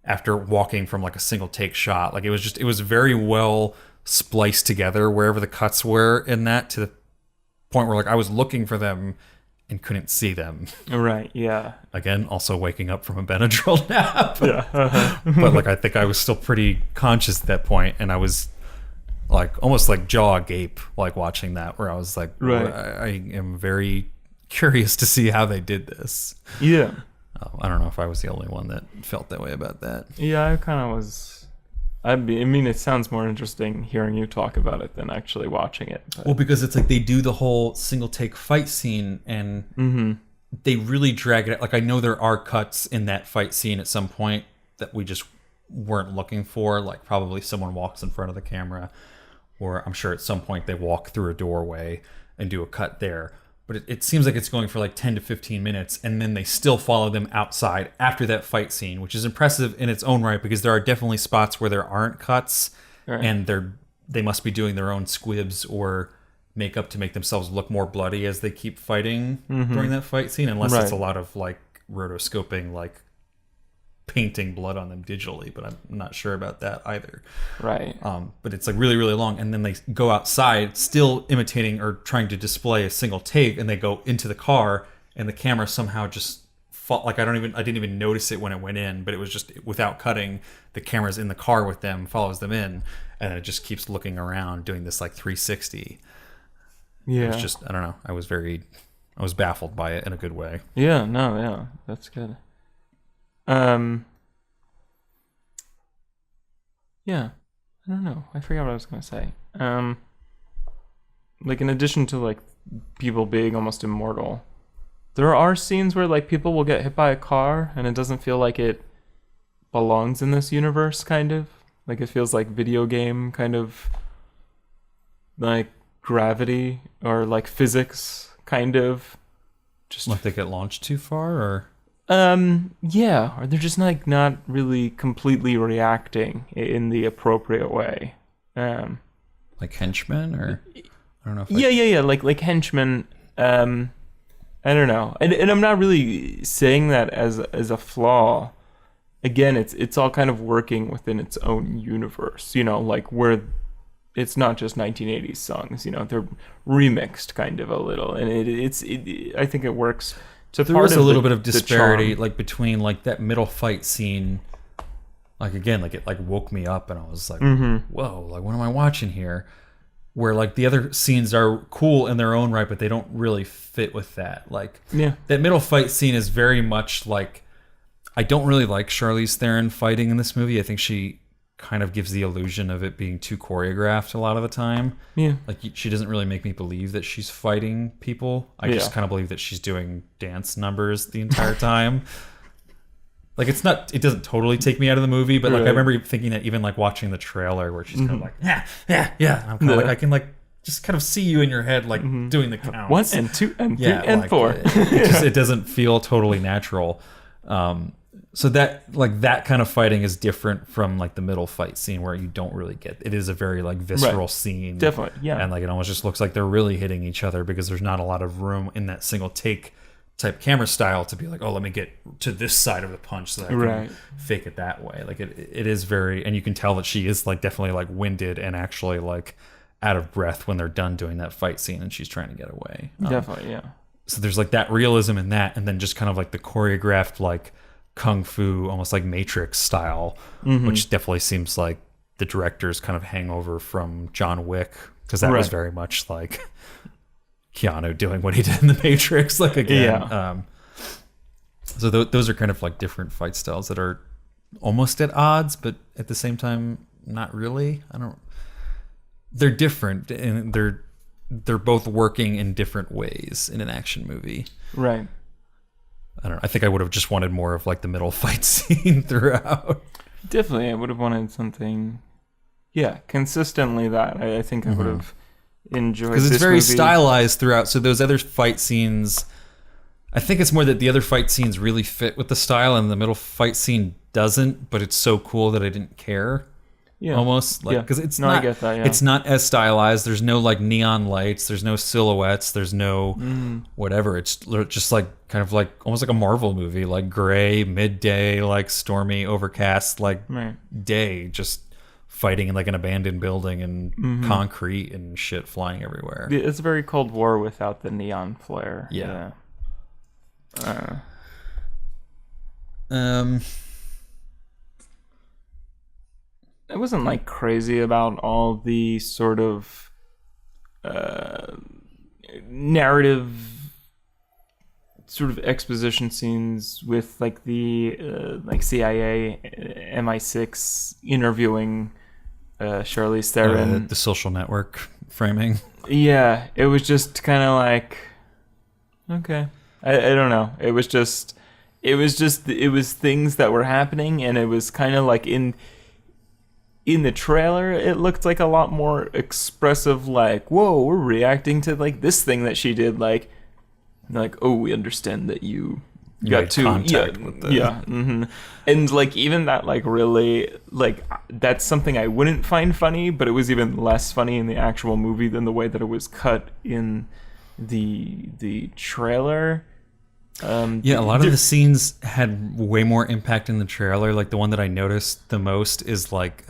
Speaker 1: after walking from like a single take shot. Like, it was very well spliced together wherever the cuts were in that, to the point where like I was looking for them and couldn't see them.
Speaker 2: Right, yeah.
Speaker 1: Again, also waking up from a Benadryl nap.
Speaker 2: Yeah.
Speaker 1: But like, I think I was still pretty conscious at that point, and I was like almost like jaw agape, like watching that, where I was like,
Speaker 2: right.
Speaker 1: I am very curious to see how they did this.
Speaker 2: Yeah.
Speaker 1: I don't know if I was the only one that felt that way about that.
Speaker 2: Yeah, I kind of was. I mean, it sounds more interesting hearing you talk about it than actually watching it. But.
Speaker 1: Well, because it's like they do the whole single take fight scene, and they really drag it out. Like, I know there are cuts in that fight scene at some point that we just weren't looking for. Like, probably someone walks in front of the camera, or I'm sure at some point they walk through a doorway and do a cut there. But it seems like it's going for like 10 to 15 minutes, and then they still follow them outside after that fight scene, which is impressive in its own right, because there are definitely spots where there aren't cuts, right. And they must be doing their own squibs or makeup to make themselves look more bloody as they keep fighting during that fight scene, unless it's a lot of like rotoscoping, like painting blood on them digitally, but I'm not sure about that either.
Speaker 2: Right.
Speaker 1: But it's like really, really long, and then they go outside still imitating or trying to display a single take, and they go into the car, and the camera somehow just like I didn't even notice it when it went in, but it was just without cutting, the camera's in the car with them, follows them in, and it just keeps looking around doing this like 360.
Speaker 2: Yeah.
Speaker 1: It's just, I don't know, I was baffled by it in a good way.
Speaker 2: Yeah, no, yeah, that's good. Yeah, I don't know. I forgot what I was going to say. Like, in addition to like people being almost immortal,
Speaker 3: there are scenes where like people will get hit by a car and it doesn't feel like it belongs in this universe, kind of. Like it feels like video game kind of like gravity or like physics kind of.
Speaker 1: Just like they get launched too far, or
Speaker 3: yeah, or they're just like not really completely reacting in the appropriate way.
Speaker 1: Like henchmen, or I don't know.
Speaker 3: Yeah, like henchmen. I don't know, and I'm not really saying that as a flaw. Again, it's all kind of working within its own universe, you know, like where it's not just 1980s songs, you know, they're remixed kind of a little, and I think it works. So
Speaker 1: there was a little bit of disparity, like between like that middle fight scene, like again, like it like woke me up, and I was like, whoa, like what am I watching here? Where like the other scenes are cool in their own right, but they don't really fit with that. Like that middle fight scene is very much like, I don't really like Charlize Theron fighting in this movie. I think she kind of gives the illusion of it being too choreographed a lot of the time. Yeah. Like she doesn't really make me believe that she's fighting people. I just kind of believe that she's doing dance numbers the entire time. Like it doesn't totally take me out of the movie, but like I remember thinking that even like watching the trailer where she's kind of like, yeah. I'm kind of like, I can like just kind of see you in your head like doing the counts.
Speaker 3: 1 and 2 and 3 and 4.
Speaker 1: It doesn't feel totally natural. So that like that kind of fighting is different from like the middle fight scene where you don't really get it. Is a very like visceral scene.
Speaker 3: Definitely, yeah.
Speaker 1: And like it almost just looks like they're really hitting each other because there's not a lot of room in that single take type camera style to be like, oh, let me get to this side of the punch so that I can fake it that way. Like it is very, and you can tell that she is like definitely like winded and actually like out of breath when they're done doing that fight scene and she's trying to get away.
Speaker 3: Definitely, yeah.
Speaker 1: So there's like that realism in that, and then just kind of like the choreographed like kung fu, almost like Matrix style, which definitely seems like the director's kind of hangover from John Wick, because that was very much like Keanu doing what he did in the Matrix, like again. So those are kind of like different fight styles that are almost at odds, but at the same time, not really. They're different, and they're both working in different ways in an action movie.
Speaker 3: Right.
Speaker 1: I don't know. I think I would have just wanted more of like the middle fight scene throughout.
Speaker 3: Definitely, I would have wanted something, consistently that. I think I would have enjoyed this
Speaker 1: because it's very
Speaker 3: movie.
Speaker 1: stylized throughout. So those other fight scenes, I think it's more that the other fight scenes really fit with the style, and the middle fight scene doesn't. But it's so cool that I didn't care. Yeah, almost like because it's not. I get that, it's not as stylized. There's no like neon lights. There's no silhouettes. There's no whatever. It's just like kind of like almost like a Marvel movie, like gray, midday, like stormy, overcast, like day, just fighting in like an abandoned building and concrete and shit flying everywhere.
Speaker 3: It's a very Cold War without the neon flare.
Speaker 1: Yeah.
Speaker 3: I wasn't like crazy about all the sort of narrative sort of exposition scenes with like the like CIA MI6 interviewing Charlize Theron.
Speaker 1: The Social Network framing.
Speaker 3: Yeah, it was just kind of like, okay, I don't know. It was things that were happening, and it was kind of like in the trailer, it looked like a lot more expressive, like, whoa, we're reacting to like this thing that she did, like oh, we understand that you got to contact with the and like even that, like really, like that's something I wouldn't find funny, but it was even less funny in the actual movie than the way that it was cut in the trailer.
Speaker 1: A lot of the scenes had way more impact in the trailer. Like the one that I noticed the most is like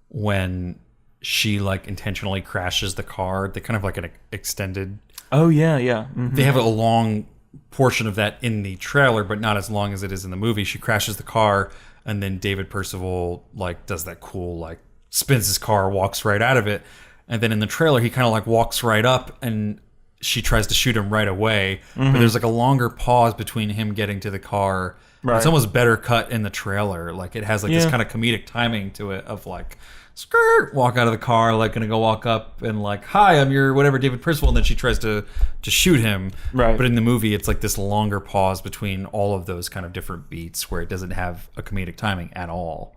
Speaker 1: when she like intentionally crashes the car. They kind of like an extended.
Speaker 3: Oh yeah. Mm-hmm.
Speaker 1: They have a long portion of that in the trailer, but not as long as it is in the movie. She crashes the car, and then David Percival like does that cool like spins his car, walks right out of it, and then in the trailer he kind of like walks right up and she tries to shoot him right away, but there's like a longer pause between him getting to the car. Right. It's almost better cut in the trailer. Like it has like this kind of comedic timing to it of like skirt, walk out of the car, like gonna go walk up and like, hi, I'm your whatever David Percival, and then she tries to shoot him.
Speaker 3: Right.
Speaker 1: But in the movie, it's like this longer pause between all of those kind of different beats where it doesn't have a comedic timing at all.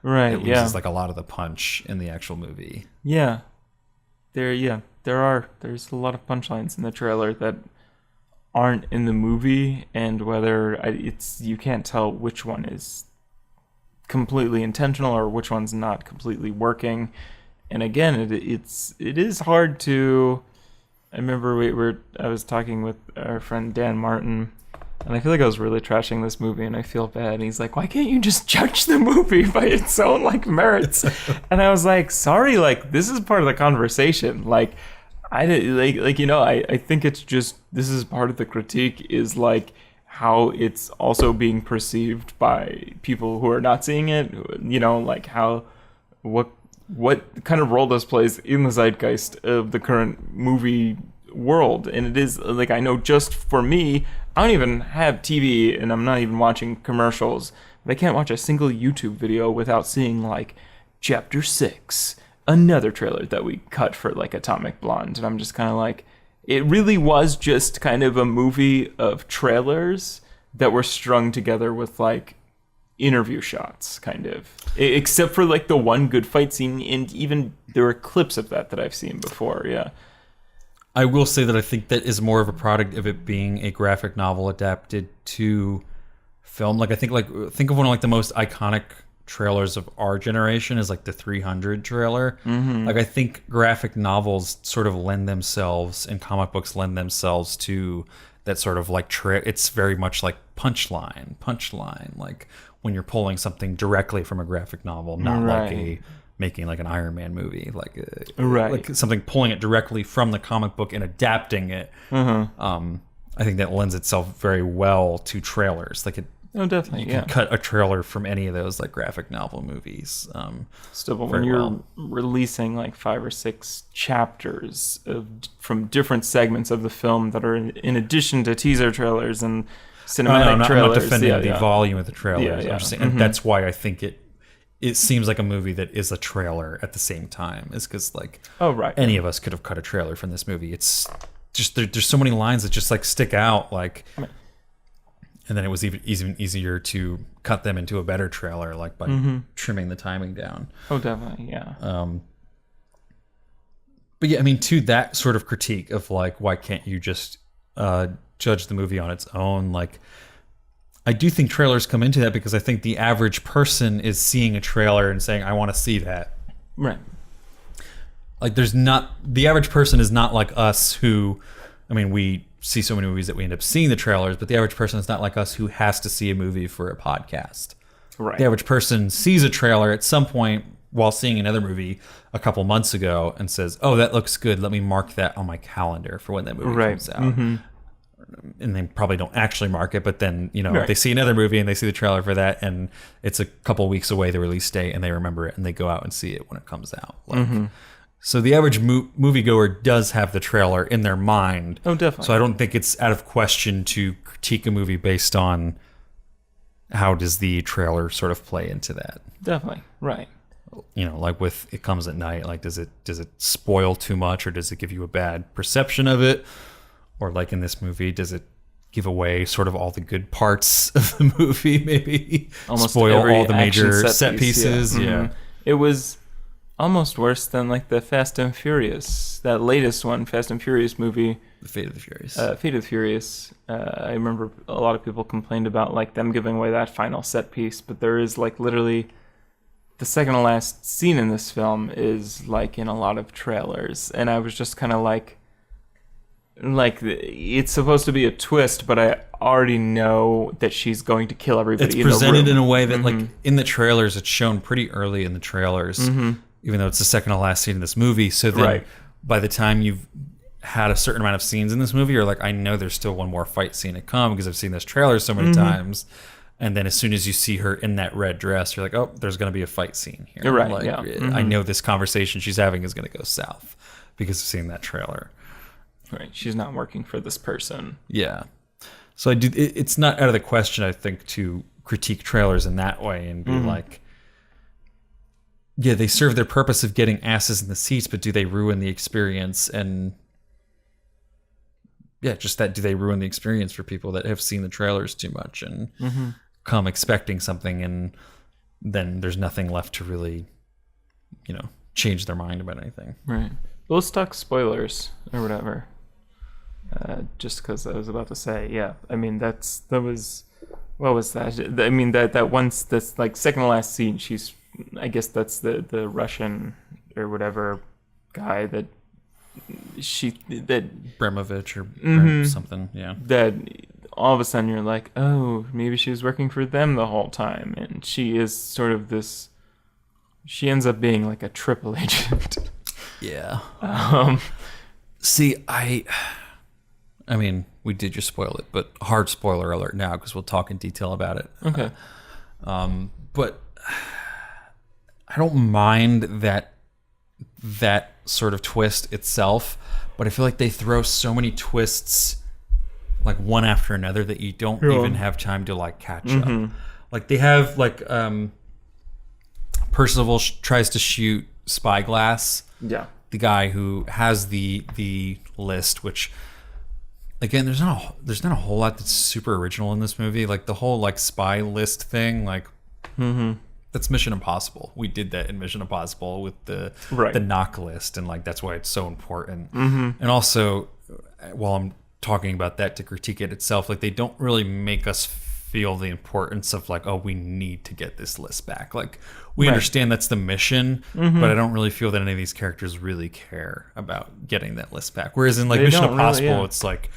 Speaker 3: Right.
Speaker 1: It loses like a lot of the punch in the actual movie.
Speaker 3: Yeah. There's a lot of punchlines in the trailer that aren't in the movie, and you can't tell which one is completely intentional or which one's not completely working. And again, it is hard to. I remember I was talking with our friend Dan Martin, and I feel like I was really trashing this movie, and I feel bad. And he's like, "Why can't you just judge the movie by its own like merits?" And I was like, "Sorry, like this is part of the conversation. Like, I think it's just this is part of the critique is like how it's also being perceived by people who are not seeing it. You know, like how what kind of role this plays in the zeitgeist of the current movie world. And it is like, I know just for me, I don't even have TV and I'm not even watching commercials, but I can't watch a single YouTube video without seeing like Chapter 6, another trailer that we cut for like Atomic Blonde. And I'm just kind of like, it really was just kind of a movie of trailers that were strung together with like interview shots, kind of, except for like the one good fight scene, and even there were clips of that I've seen before. Yeah,
Speaker 1: I will say that I think that is more of a product of it being a graphic novel adapted to film. Like I think of one of like the most iconic trailers of our generation is like the 300 trailer. Mm-hmm. Like I think graphic novels sort of lend themselves, and comic books lend themselves to that sort of like it's very much like punchline, like when you're pulling something directly from a graphic novel, not like making like an Iron Man movie, like something pulling it directly from the comic book and adapting it. Mm-hmm. I think that lends itself very well to trailers. Like
Speaker 3: definitely,
Speaker 1: you can cut a trailer from any of those like graphic novel movies.
Speaker 3: Still, but when you're releasing like 5 or 6 chapters from different segments of the film that are in addition to teaser trailers and cinematic trailers.
Speaker 1: I'm not defending the volume of the trailers.
Speaker 3: Yeah.
Speaker 1: I'm just saying, and that's why I think it seems like a movie that is a trailer at the same time. Is because like any of us could have cut a trailer from this movie. It's just there's so many lines that just like stick out, like, and then it was even easier to cut them into a better trailer, like by trimming the timing down.
Speaker 3: Oh, definitely, yeah.
Speaker 1: But yeah, I mean, to that sort of critique of like, why can't you just judge the movie on its own? Like, I do think trailers come into that because I think the average person is seeing a trailer and saying, I want to see that.
Speaker 3: Right.
Speaker 1: Like the average person is not like us who, I mean, we see so many movies that we end up seeing the trailers, but the average person is not like us who has to see a movie for a podcast.
Speaker 3: Right.
Speaker 1: The average person sees a trailer at some point while seeing another movie a couple months ago and says, oh, that looks good. Let me mark that on my calendar for when that movie comes out. Mm-hmm. And they probably don't actually mark it, but then, they see another movie and they see the trailer for that, and it's a couple weeks away, the release date, and they remember it and they go out and see it when it comes out. Like, so the average moviegoer does have the trailer in their mind.
Speaker 3: Oh, definitely.
Speaker 1: So I don't think it's out of question to critique a movie based on how does the trailer sort of play into that.
Speaker 3: Definitely, right.
Speaker 1: Like with It Comes at Night, like does it spoil too much, or does it give you a bad perception of it? Or like in this movie, does it give away sort of all the good parts of the movie, maybe?
Speaker 3: Almost
Speaker 1: spoil all the major set pieces. Yeah. Mm-hmm.
Speaker 3: It was almost worse than like the Fast and Furious, that latest one, Fast and Furious movie.
Speaker 1: The Fate of the Furious.
Speaker 3: Fate of the Furious. I remember a lot of people complained about like them giving away that final set piece, but there is like literally the second to last scene in this film is like in a lot of trailers, and I was just kind of like it's supposed to be a twist, but I already know that she's going to kill everybody.
Speaker 1: It's presented in a way that, like, in the trailers, it's shown pretty early in the trailers, even though it's the second to last scene in this movie. So then, by the time you've had a certain amount of scenes in this movie, you're like, I know there's still one more fight scene to come because I've seen this trailer so many times. And then as soon as you see her in that red dress, you're like, oh, there's going to be a fight scene here.
Speaker 3: You're right.
Speaker 1: Like, I know this conversation she's having is going to go south because of seeing that trailer.
Speaker 3: Right. She's not working for this person.
Speaker 1: Yeah. So it's not out of the question, I think, to critique trailers in that way and be like, yeah, they serve their purpose of getting asses in the seats, but do they ruin the experience? And yeah, just that, do they ruin the experience for people that have seen the trailers too much and come expecting something, and then there's nothing left to really, change their mind about anything.
Speaker 3: Right. Well, let's talk spoilers or whatever. Just because I was about to say, yeah. I mean, what was that? I mean, that once, that's like second to last scene, I guess that's the Russian or whatever guy that
Speaker 1: Bremovich or something, yeah.
Speaker 3: That all of a sudden you're like, oh, maybe she was working for them the whole time, and she is sort of this. She ends up being like a triple agent.
Speaker 1: Yeah. See, I mean, we did just spoil it, but hard spoiler alert now because we'll talk in detail about it.
Speaker 3: Okay.
Speaker 1: But I don't mind that sort of twist itself, but I feel like they throw so many twists like one after another that you don't even have time to like catch up. Like they have like Percival tries to shoot Spyglass.
Speaker 3: Yeah.
Speaker 1: The guy who has the list, which again, there's not a whole lot that's super original in this movie. Like the whole like spy list thing, like that's Mission Impossible. We did that in Mission Impossible with the knock list, and like that's why it's so important. And also, while I'm talking about that to critique it itself, like they don't really make us feel the importance of like, oh, we need to get this list back. Like we understand that's the mission, but I don't really feel that any of these characters really care about getting that list back. Whereas in like Mission Impossible, it's like,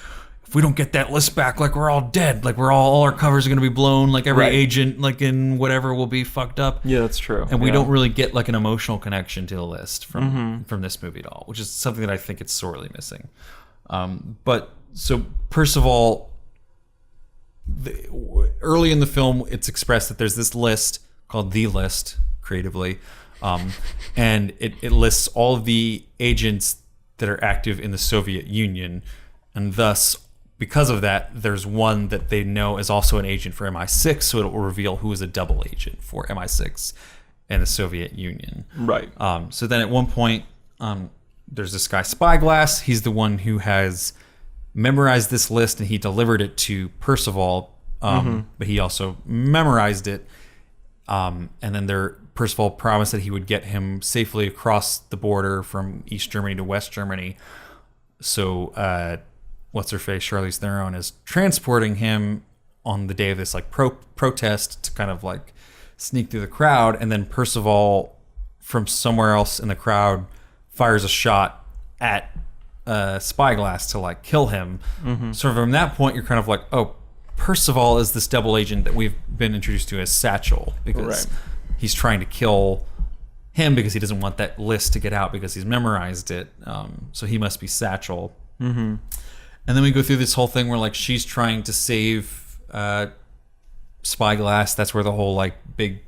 Speaker 1: if we don't get that list back, like we're all dead. Like we're all our covers are going to be blown. Like every agent, like in whatever, will be fucked up.
Speaker 3: Yeah, that's true.
Speaker 1: And we don't really get like an emotional connection to the list from this movie at all, which is something that I think it's sorely missing. But so Percival, early in the film, it's expressed that there's this list called The List, creatively, and it lists all of the agents that are active in the Soviet Union, and thus, because of that, there's one that they know is also an agent for MI6, so it will reveal who is a double agent for MI6 and the Soviet Union.
Speaker 3: Right.
Speaker 1: So then at one point, there's this guy Spyglass. He's the one who has memorized this list, and he delivered it to Percival, but he also memorized it. And then Percival promised that he would get him safely across the border from East Germany to West Germany. So what's-her-face, Charlize Theron, is transporting him on the day of this like protest to kind of like sneak through the crowd, and then Percival from somewhere else in the crowd fires a shot at Spyglass to like kill him. So from that point, you're kind of like, oh, Percival is this double agent that we've been introduced to as Satchel, because he's trying to kill him because he doesn't want that list to get out because he's memorized it. So he must be Satchel. And then we go through this whole thing where like she's trying to save Spyglass. That's where the whole like big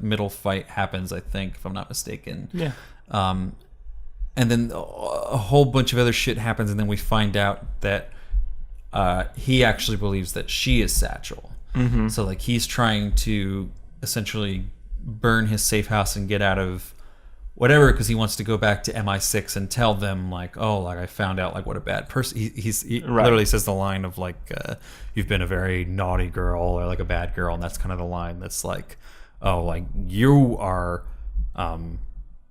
Speaker 1: middle fight happens, I think, if I'm not mistaken. Yeah. And then a whole bunch of other shit happens, and then we find out that he actually believes that she is Satchel. So like he's trying to essentially burn his safe house and get out of whatever, because he wants to go back to MI6 and tell them like, oh, like I found out like what a bad person. He literally says the line of like, you've been a very naughty girl or like a bad girl, and that's kind of the line that's like, oh, like you are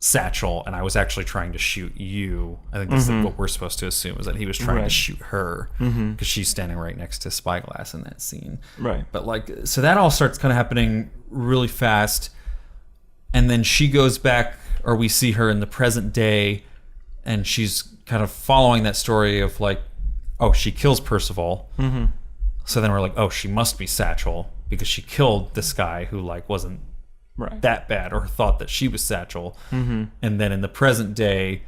Speaker 1: Satchel, and I was actually trying to shoot you. I think that's what we're supposed to assume, is that he was trying to shoot her because she's standing right next to Spyglass in that scene. Right. But like, so that all starts kind of happening really fast, and then she goes back, or we see her in the present day, and she's kind of following that story of like, oh, she kills Percival. So then we're like, oh, she must be Satchel because she killed this guy who like wasn't that bad, or thought that she was Satchel. And then in the present day,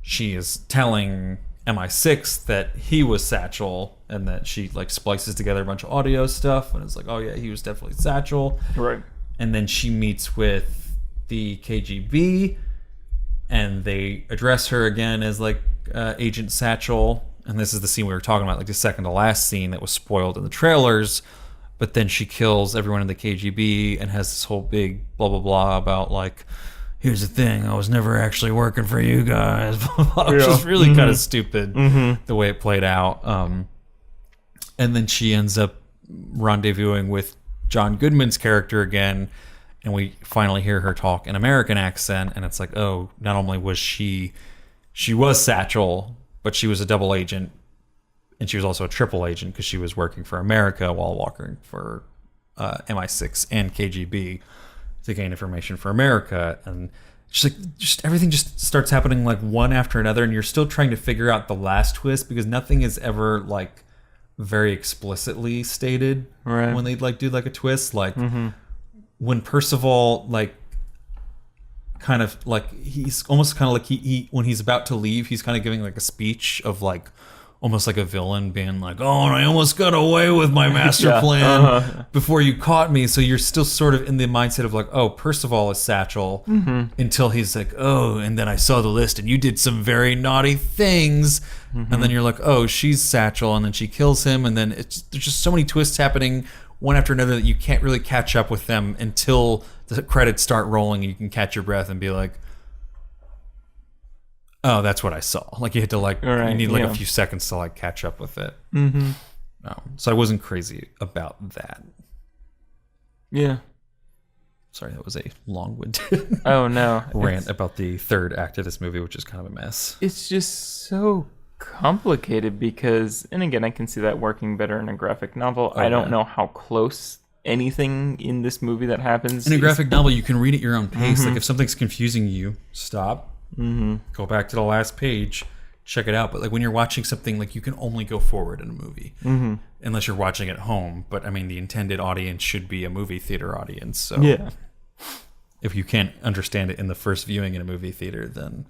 Speaker 1: she is telling MI6 that he was Satchel, and that she like splices together a bunch of audio stuff, and it's like, oh yeah, he was definitely Satchel. Right. And then she meets with the KGB, and they address her again as like Agent Satchel. And this is the scene we were talking about, like the second to last scene that was spoiled in the trailers, but then she kills everyone in the KGB and has this whole big blah blah blah about like, here's the thing, I was never actually working for you guys, which is really kind of stupid the way it played out. And then she ends up rendezvousing with John Goodman's character again, and we finally hear her talk in American accent, and it's like, oh, not only was she was Satchel, but she was a double agent, and she was also a triple agent because she was working for America while working for MI6 and KGB to gain information for America. And just everything just starts happening like one after another, and you're still trying to figure out the last twist because nothing is ever like very explicitly stated when they like do like a twist. Like when Percival like kind of like he's almost kind of like he when he's about to leave, he's kind of giving like a speech of like almost like a villain being like, oh, and I almost got away with my master plan before you caught me. So you're still sort of in the mindset of like, oh, Percival is Satchel until he's like, oh, and then I saw the list and you did some very naughty things. And then you're like, oh, she's Satchel, and then she kills him. And then there's just so many twists happening one after another that you can't really catch up with them until the credits start rolling and you can catch your breath and be like, oh, that's what I saw. Like you had to like, you need like a few seconds to like catch up with it. So I wasn't crazy about that.
Speaker 3: Yeah.
Speaker 1: Sorry, that was a long-winded rant about the third act of this movie, which is kind of a mess.
Speaker 3: It's just so complicated because, and again, I can see that working better in a graphic novel. I don't know how close anything in this movie that happens.
Speaker 1: In a graphic novel, you can read at your own pace. Like if something's confusing you, stop. Go back to the last page, check it out. But like when you're watching something, like you can only go forward in a movie unless you're watching at home. But I mean, the intended audience should be a movie theater audience. So if you can't understand it in the first viewing in a movie theater, then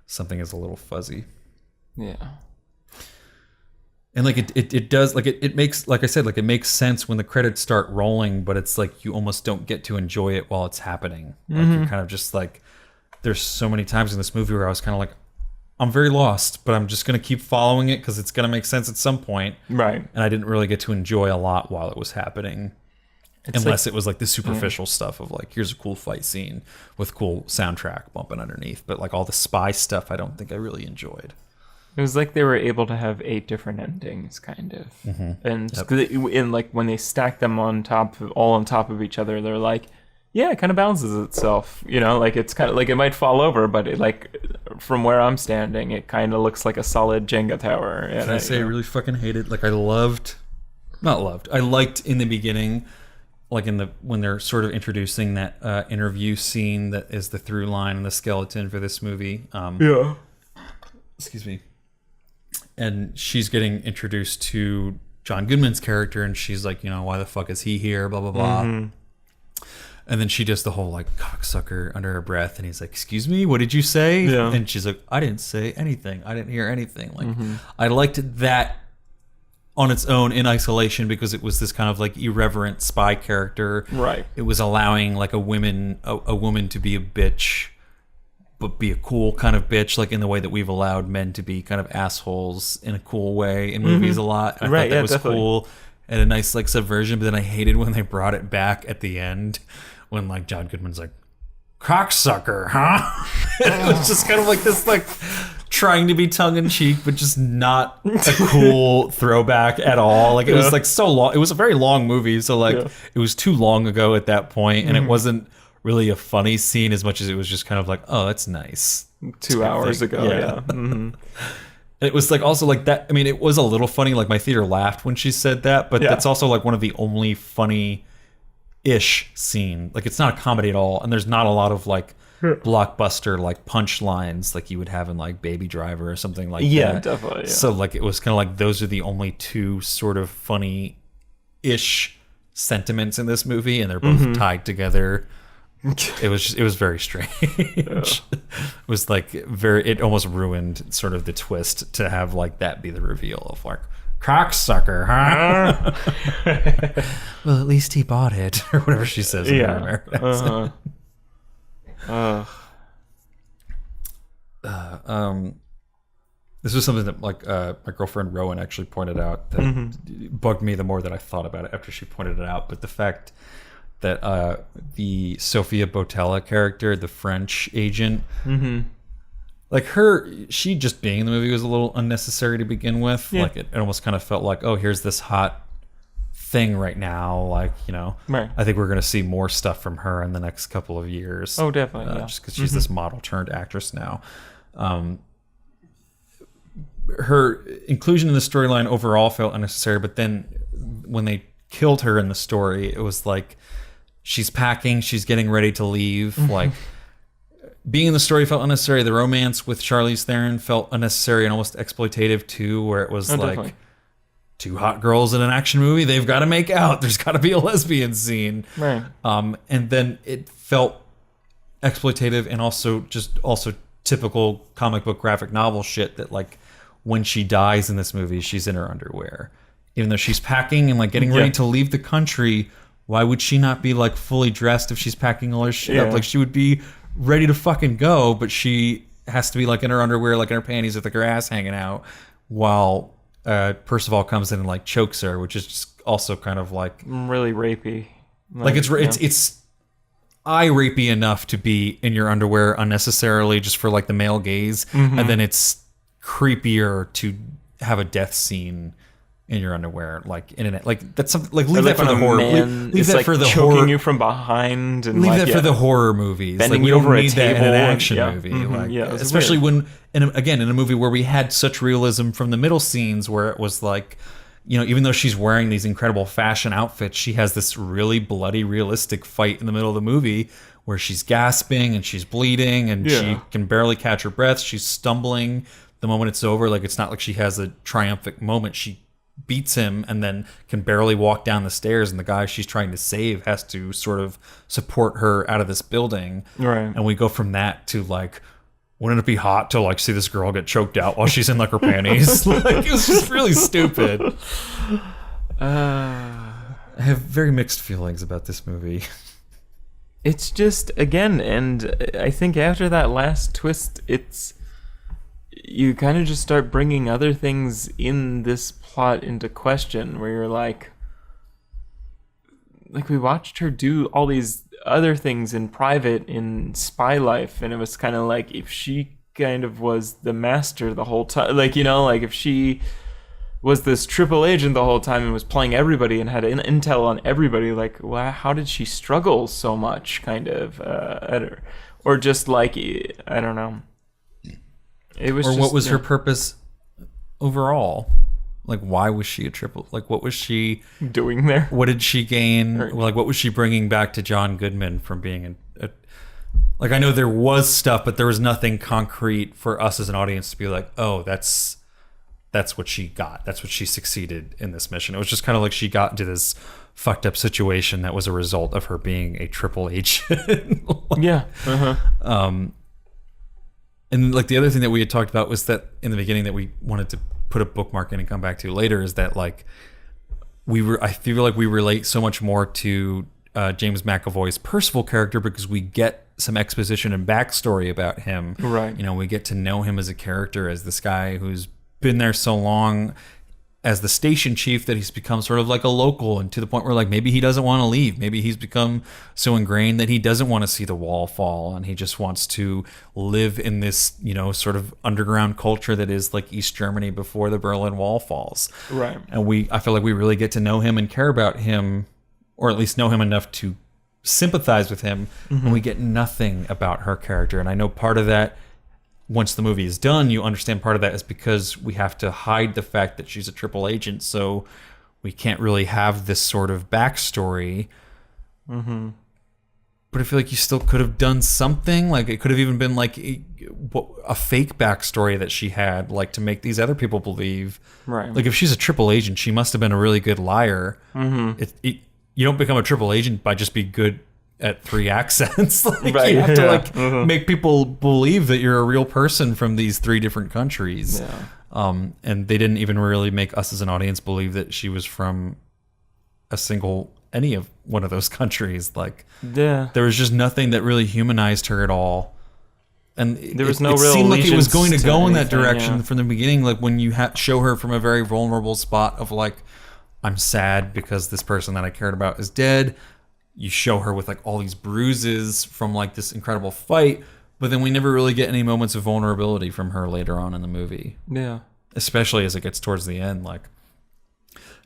Speaker 1: something is a little fuzzy.
Speaker 3: Yeah.
Speaker 1: And like it does, like it makes, like I said, like it makes sense when the credits start rolling, but it's like you almost don't get to enjoy it while it's happening. Like you're kind of just like, there's so many times in this movie where I was kind of like, I'm very lost, but I'm just going to keep following it because it's going to make sense at some point.
Speaker 3: Right.
Speaker 1: And I didn't really get to enjoy a lot while it was happening. Unless it was like the superficial stuff of like, here's a cool fight scene with cool soundtrack bumping underneath. But like all the spy stuff, I don't think I really enjoyed.
Speaker 3: It was like they were able to have 8 different endings, kind of. And like when they stack them on top of each other, they're like, yeah, it kind of balances itself, you know, like it's kind of like it might fall over, but it like from where I'm standing, it kind of looks like a solid Jenga tower. And
Speaker 1: I really fucking hated, like I liked in the beginning, like when they're sort of introducing that interview scene that is the through line and the skeleton for this movie. Excuse me. And she's getting introduced to John Goodman's character, and she's like, you know, why the fuck is he here? Blah blah blah. And then she does the whole like cocksucker under her breath, and he's like, excuse me, what did you say?
Speaker 3: Yeah.
Speaker 1: And she's like, I didn't say anything. I didn't hear anything. Like I liked that on its own in isolation because it was this kind of like irreverent spy character.
Speaker 3: Right.
Speaker 1: It was allowing like a woman to be a bitch, but be a cool kind of bitch, like in the way that we've allowed men to be kind of assholes in a cool way in movies a lot. I thought that was definitely cool and a nice like subversion, but then I hated when they brought it back at the end when like John Goodman's like, cocksucker, huh? And it was just kind of like this like trying to be tongue-in-cheek, but just not a cool throwback at all. Like it was like so long. It was a very long movie, so like it was too long ago at that point, and it wasn't really a funny scene as much as it was just kind of like, oh, that's nice.
Speaker 3: 2 hours ago,
Speaker 1: And it was like also like that. I mean, it was a little funny. Like my theater laughed when she said that, but that's also like one of the only funny-ish scene. Like it's not a comedy at all, and there's not a lot of like blockbuster like punchlines like you would have in like Baby Driver or something like that.
Speaker 3: Yeah, definitely. Yeah.
Speaker 1: So like it was kind of like those are the only two sort of funny-ish sentiments in this movie, and they're both tied together. It was very strange. It was like it almost ruined sort of the twist to have like that be the reveal of like cocksucker, huh? Well, at least he bought it or whatever she says in America. The this was something that like my girlfriend Rowan actually pointed out that bugged me the more that I thought about it after she pointed it out. But the fact that the Sophia Botella character, the French agent, like she just being in the movie was a little unnecessary to begin with. Like it almost kind of felt like, oh, here's this hot thing right now, like, you know,
Speaker 3: Right.
Speaker 1: I think we're going to see more stuff from her in the next couple of years.
Speaker 3: Oh, definitely, yeah.
Speaker 1: Just because she's this model turned actress now. Her inclusion in the storyline overall felt unnecessary, but then when they killed her in the story, it was like she's packing, she's getting ready to leave. Like being in the story felt unnecessary. The romance with Charlize Theron felt unnecessary and almost exploitative too, where it was
Speaker 3: definitely.
Speaker 1: two hot girls in an action movie, they've got to make out. There's got to be a lesbian scene.
Speaker 3: Right.
Speaker 1: And then it felt exploitative and also typical comic book graphic novel shit that like when she dies in this movie, she's in her underwear. Even though she's packing and like getting ready to leave the country, why would she not be like fully dressed if she's packing all her shit up? Like she would be ready to fucking go, but she has to be like in her underwear, like in her panties with like her ass hanging out while Percival comes in and like chokes her, which is just also kind of like
Speaker 3: really rapey.
Speaker 1: Like it's eye rapey enough to be in your underwear unnecessarily just for like the male gaze, and then it's creepier to have a death scene in your underwear, like in an like that's something like leave that for the horror. Leave that for the
Speaker 3: choking
Speaker 1: horror.
Speaker 3: you from behind, and
Speaker 1: Leave
Speaker 3: like,
Speaker 1: that for the horror movies.
Speaker 3: Bending
Speaker 1: Like we
Speaker 3: you
Speaker 1: don't
Speaker 3: over a
Speaker 1: need that in
Speaker 3: table
Speaker 1: an
Speaker 3: and-
Speaker 1: action
Speaker 3: yeah.
Speaker 1: movie.
Speaker 3: Mhm.
Speaker 1: Like,
Speaker 3: Yeah, it was
Speaker 1: especially
Speaker 3: weird.
Speaker 1: when in a movie where we had such realism from the middle scenes, where it was like, you know, even though she's wearing these incredible fashion outfits, she has this really bloody, realistic fight in the middle of the movie where she's gasping and she's bleeding and she can barely catch her breath. She's stumbling the moment it's over. Like it's not like she has a triumphant moment. She beats him and then can barely walk down the stairs, and the guy she's trying to save has to sort of support her out of this building.
Speaker 3: Right.
Speaker 1: And we go from that to like, wouldn't it be hot to like see this girl get choked out while she's in like her panties? Like it was just really stupid. I have very mixed feelings about this movie.
Speaker 3: It's just, again, and I think after that last twist, you kind of just start bringing other things in this plot into question, where you're like we watched her do all these other things in private in Spy Life, and it was kind of like if she kind of was the master the whole time, like, you know, like if she was this triple agent the whole time and was playing everybody and had intel on everybody, like, wow, how did she struggle so much, kind of, or just like, I don't know. It was.
Speaker 1: Or
Speaker 3: just,
Speaker 1: what was her purpose overall? Like, why was she a triple? Like, what was she
Speaker 3: doing there?
Speaker 1: What did she gain? Like, what was she bringing back to John Goodman from being like, I know there was stuff, but there was nothing concrete for us as an audience to be like, oh, that's what she got. That's what she succeeded in this mission. It was just kind of like she got into this fucked up situation that was a result of her being a triple agent.
Speaker 3: Yeah.
Speaker 1: And like the other thing that we had talked about was that in the beginning that we wanted to put a bookmark in and come back to later is that like I feel like we relate so much more to James McAvoy's Percival character because we get some exposition and backstory about him.
Speaker 3: Right.
Speaker 1: You know, we get to know him as a character, as this guy who's been there so long as the station chief that he's become sort of like a local, and to the point where like maybe he doesn't want to leave. Maybe he's become so ingrained that he doesn't want to see the wall fall, and he just wants to live in this, you know, sort of underground culture that is like East Germany before the Berlin Wall falls.
Speaker 3: Right.
Speaker 1: And I feel like we really get to know him and care about him, or at least know him enough to sympathize with him, and we get nothing about her character. And I know part of that, once the movie is done, you understand part of that is because we have to hide the fact that she's a triple agent, so we can't really have this sort of backstory. But I feel like you still could have done something. Like it could have even been like a fake backstory that she had, like to make these other people believe.
Speaker 3: Right.
Speaker 1: Like if she's a triple agent, she must have been a really good liar. You don't become a triple agent by just be good at 3 accents. Like
Speaker 3: Right,
Speaker 1: you have to
Speaker 3: yeah.
Speaker 1: like make people believe that you're a real person from these 3 different countries.
Speaker 3: Yeah.
Speaker 1: And they didn't even really make us as an audience believe that she was from any of one of those countries. Like
Speaker 3: Yeah.
Speaker 1: there was just nothing that really humanized her at all. And
Speaker 3: there was no
Speaker 1: it
Speaker 3: real
Speaker 1: seemed like it was going to
Speaker 3: allegiance
Speaker 1: go
Speaker 3: to
Speaker 1: in that
Speaker 3: anything,
Speaker 1: direction
Speaker 3: yeah.
Speaker 1: from the beginning. Like when you show her from a very vulnerable spot of like, I'm sad because this person that I cared about is dead. You show her with like all these bruises from like this incredible fight, but then we never really get any moments of vulnerability from her later on in the movie.
Speaker 3: Yeah.
Speaker 1: Especially as it gets towards the end, like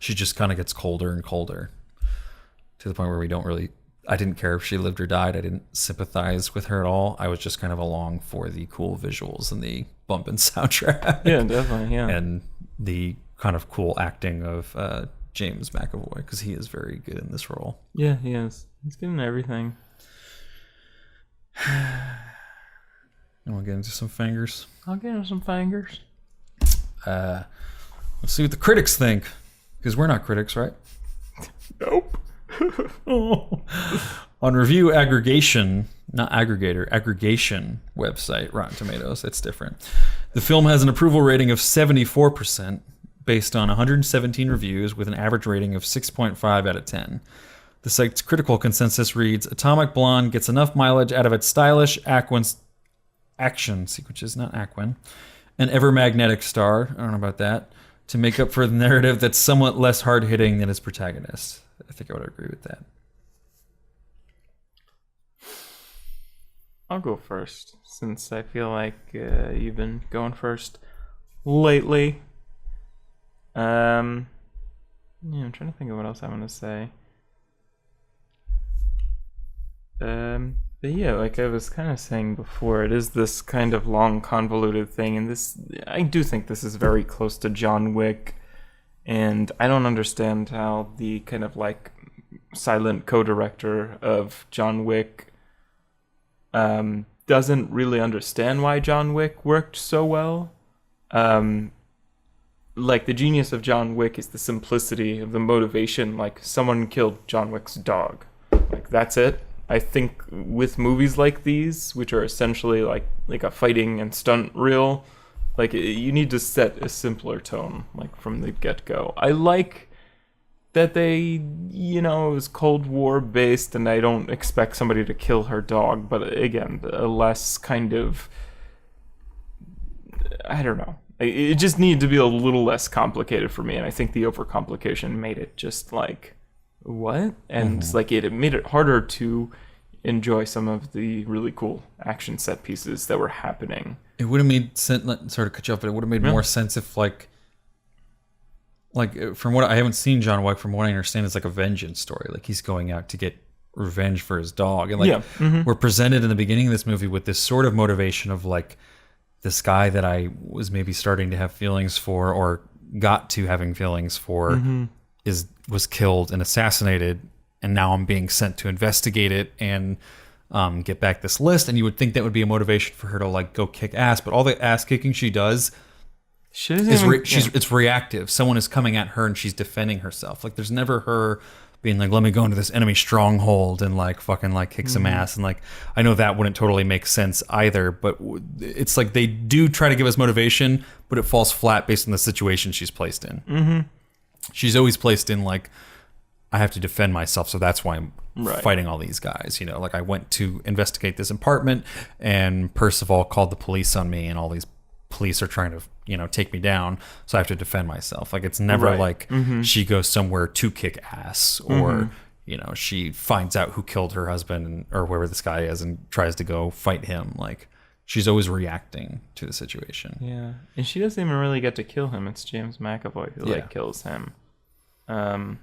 Speaker 1: she just kind of gets colder and colder to the point where I didn't care if she lived or died. I didn't sympathize with her at all. I was just kind of along for the cool visuals and the bumping soundtrack.
Speaker 3: Yeah, definitely. Yeah.
Speaker 1: And the kind of cool acting of James McAvoy, because he is very good in this role.
Speaker 3: Yeah, he is. He's good in everything.
Speaker 1: And we'll get into some fingers.
Speaker 3: I'll get him some fingers.
Speaker 1: Let's see what the critics think, because we're not critics, right?
Speaker 3: Nope.
Speaker 1: On review aggregation, not aggregator, aggregation website, Rotten Tomatoes, it's different. The film has an approval rating of 74% based on 117 reviews with an average rating of 6.5 out of 10. The site's critical consensus reads, Atomic Blonde gets enough mileage out of its stylish action sequences, not Aquin, an ever-magnetic star, I don't know about that, to make up for the narrative that's somewhat less hard-hitting than its protagonist. I think I would agree with that.
Speaker 3: I'll go first, since I feel like you've been going first lately. Yeah, I'm trying to think of what else I want to say. But yeah, like I was kind of saying before, it is this kind of long, convoluted thing, and I do think this is very close to John Wick, and I don't understand how the kind of like silent co-director of John Wick doesn't really understand why John Wick worked so well. Like the genius of John Wick is the simplicity of the motivation. Like someone killed John Wick's dog. Like that's it. I think with movies like these, which are essentially like a fighting and stunt reel, like you need to set a simpler tone, like from the get-go. I like that they, it was Cold War based, and I don't expect somebody to kill her dog, but again, a less kind of, I don't know. It just needed to be a little less complicated for me, and I think the overcomplication made it just like, what? And like it made it harder to enjoy some of the really cool action set pieces that were happening.
Speaker 1: It would have made sense, sort of cut you off, but it would have made more sense if like from what I haven't seen John Wick, from what I understand, it's like a vengeance story. Like he's going out to get revenge for his dog, and like we're presented in the beginning of this movie with this sort of motivation of like this guy that I was maybe starting to have feelings for, or got to having feelings for, was killed and assassinated, and now I'm being sent to investigate it and get back this list. And you would think that would be a motivation for her to like go kick ass, but all the ass kicking she does it's reactive. Someone is coming at her and she's defending herself. Like there's never her being like, let me go into this enemy stronghold and like fucking like kick some ass. And like, I know that wouldn't totally make sense either, but it's like they do try to give us motivation, but it falls flat based on the situation she's placed in. She's always placed in like, I have to defend myself, so that's why I'm fighting all these guys. Like I went to investigate this apartment, and Percival called the police on me, and all these police are trying to, take me down, so I have to defend myself. Like it's never like she goes somewhere to kick ass, or she finds out who killed her husband or whoever this guy is and tries to go fight him. Like she's always reacting to the situation.
Speaker 3: Yeah, and she doesn't even really get to kill him. It's James McAvoy who like kills him. I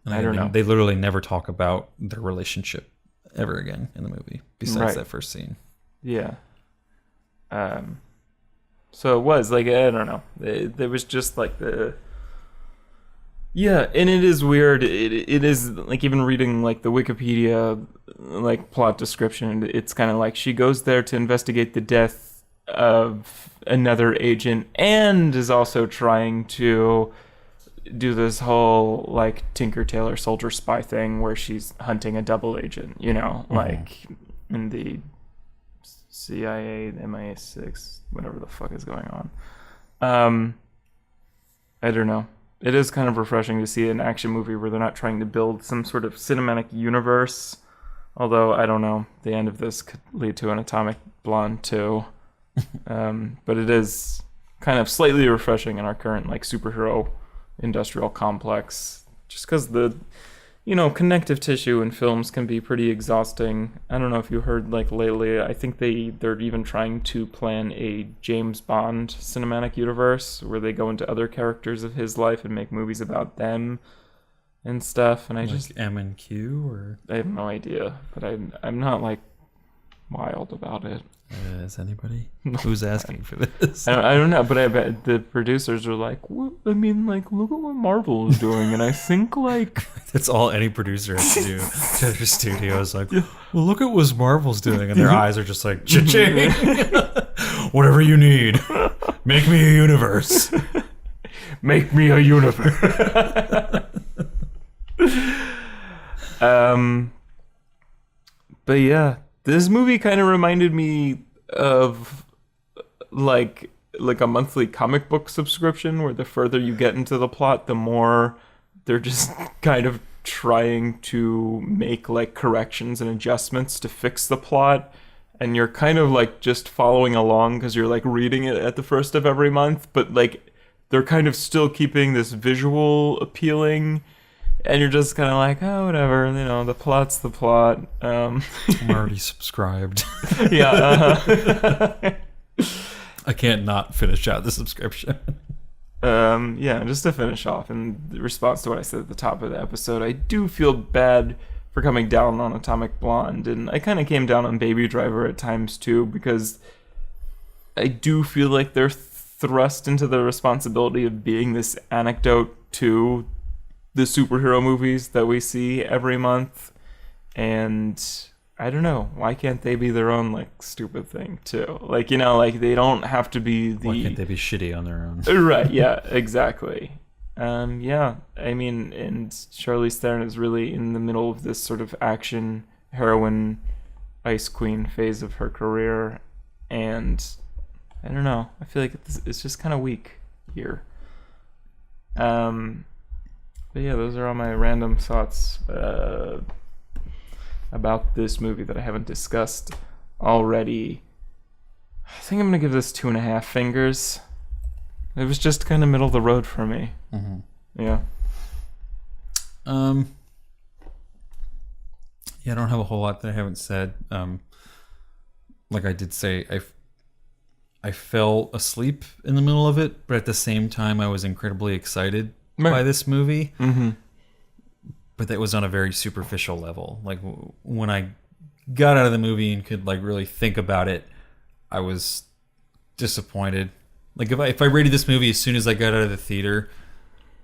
Speaker 3: don't know.
Speaker 1: They literally never talk about their relationship ever again in the movie, besides that first scene.
Speaker 3: Yeah. So it was like, I don't know. There was just like and it is weird. It is like, even reading like the Wikipedia like plot description, it's kind of like she goes there to investigate the death of another agent and is also trying to do this whole like Tinker Tailor Soldier Spy thing where she's hunting a double agent, like in the CIA, MI6, whatever the fuck is going on. I don't know. It is kind of refreshing to see an action movie where they're not trying to build some sort of cinematic universe Although, I don't know. The end of this could lead to an Atomic Blonde 2. But it is kind of slightly refreshing in our current, like, superhero industrial complex. Just because the, connective tissue in films can be pretty exhausting. I don't know if you heard, like, lately, I think they're even trying to plan a James Bond cinematic universe where they go into other characters of his life and make movies about them and stuff. And I
Speaker 1: like
Speaker 3: just...
Speaker 1: M and Q, or
Speaker 3: I have no idea, but I'm not, like, wild about it.
Speaker 1: is anybody who's asking for this?
Speaker 3: I don't know, but I bet the producers are like, what? I mean, like, look at what Marvel is doing, and I think, like...
Speaker 1: That's all any producer has to do to their studio is like, well, look at what Marvel's doing, and their eyes are just like, cha-ching! Whatever you need. Make me a universe.
Speaker 3: Make me a universe. But yeah, this movie kind of reminded me of like a monthly comic book subscription where the further you get into the plot, the more they're just kind of trying to make like corrections and adjustments to fix the plot. And you're kind of like just following along because you're like reading it at the first of every month, but like they're kind of still keeping this visual appealing. And you're just kind of like, oh, whatever, the plot's the plot.
Speaker 1: I'm already subscribed.
Speaker 3: Yeah.
Speaker 1: I can't not finish out the subscription.
Speaker 3: Yeah, just to finish off, in response to what I said at the top of the episode, I do feel bad for coming down on Atomic Blonde, and I kind of came down on Baby Driver at times too, because I do feel like they're thrust into the responsibility of being this anecdote to the superhero movies that we see every month, and I don't know, why can't they be their own like stupid thing too? Like, like they don't have to be the...
Speaker 1: Why can't they be shitty on their own?
Speaker 3: Right, yeah, exactly. Yeah, I mean, and Charlize Theron is really in the middle of this sort of action heroine ice queen phase of her career, and I don't know, I feel like it's just kind of weak here. But yeah, those are all my random thoughts about this movie that I haven't discussed already. I think I'm gonna give this 2.5 fingers. It was just kind of middle of the road for me.
Speaker 1: Mm-hmm.
Speaker 3: Yeah.
Speaker 1: Yeah, I don't have a whole lot that I haven't said. Like I did say, I fell asleep in the middle of it, but at the same time, I was incredibly excited by this movie.
Speaker 3: Mm-hmm.
Speaker 1: But that was on a very superficial level. Like when I got out of the movie and could like really think about it, I was disappointed. Like if I rated this movie as soon as I got out of the theater,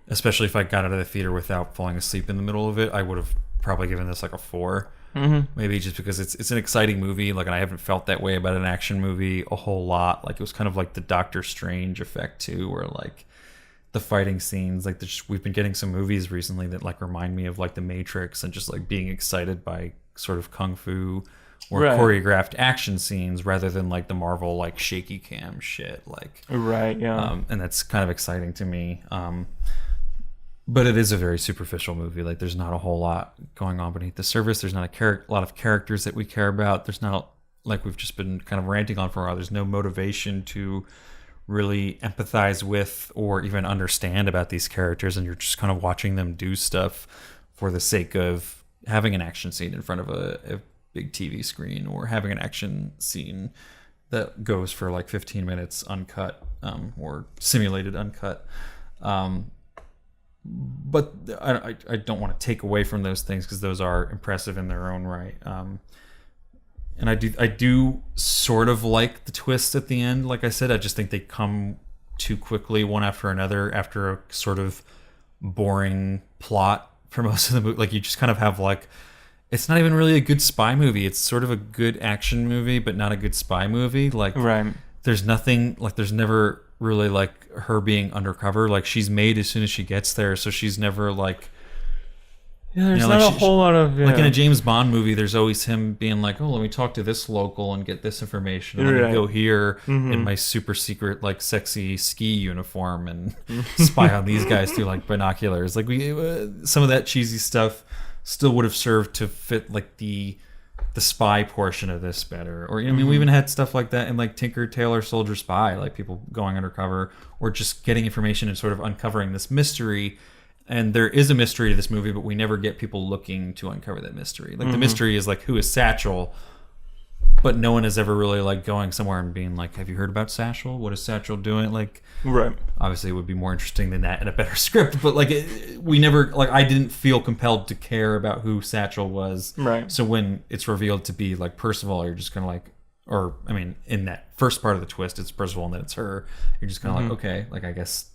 Speaker 1: especially if I got out of the theater without falling asleep in the middle of it, I would have probably given this like a 4.
Speaker 3: Mm-hmm.
Speaker 1: Maybe just because it's an exciting movie. Like, and I haven't felt that way about an action movie a whole lot. Like it was kind of like the Doctor Strange effect too, where like the fighting scenes, like we've been getting some movies recently that like remind me of like The Matrix and just like being excited by sort of kung fu or choreographed action scenes rather than like the Marvel like shaky cam shit. Like
Speaker 3: yeah.
Speaker 1: And that's kind of exciting to me. But it is a very superficial movie. Like there's not a whole lot going on beneath the surface. There's not a lot of characters that we care about. There's not, like we've just been kind of ranting on for a while, there's no motivation to really empathize with or even understand about these characters, and you're just kind of watching them do stuff for the sake of having an action scene in front of a big TV screen, or having an action scene that goes for like 15 minutes uncut, or simulated uncut. But I don't want to take away from those things because those are impressive in their own right. And I do sort of like the twist at the end. Like I said, I just think they come too quickly one after another after a sort of boring plot for most of the movie. Like you just kind of have like, it's not even really a good spy movie. It's sort of a good action movie, but not a good spy movie. Like there's nothing, like there's never really like her being undercover. Like she's made as soon as she gets there. So she's never like,
Speaker 3: yeah, there's not a whole lot of...
Speaker 1: Like in a James Bond movie, there's always him being like, oh, let me talk to this local and get this information. Let me go here in my super secret, like, sexy ski uniform and spy on these guys through, like, binoculars. Like, some of that cheesy stuff still would have served to fit, like, the the spy portion of this better. Or I mean, we even had stuff like that in like Tinker Tailor Soldier Spy, like people going undercover or just getting information and sort of uncovering this mystery. And there is a mystery to this movie, but we never get people looking to uncover that mystery. Like the mystery is like, who is Satchel? But no one is ever really like going somewhere and being like, have you heard about Satchel? What is Satchel doing? Like,
Speaker 3: Right.
Speaker 1: obviously it would be more interesting than that in a better script, but like we never, like I didn't feel compelled to care about who Satchel was.
Speaker 3: Right.
Speaker 1: So when it's revealed to be like Percival, you're just kind of like, or I mean, in that first part of the twist, it's Percival and then it's her. You're just kind of like, okay, like I guess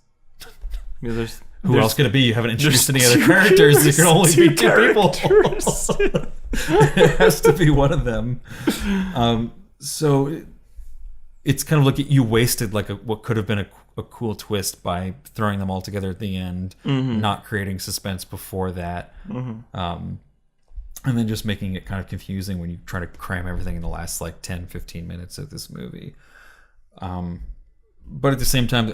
Speaker 3: Yeah,
Speaker 1: who else could it be? You haven't introduced any other characters. There can only be two people. It has to be one of them. So it's kind of like you wasted like what could have been a cool twist by throwing them all together at the end, not creating suspense before that, and then just making it kind of confusing when you try to cram everything in the last like 10, 15 minutes of this movie. But at the same time,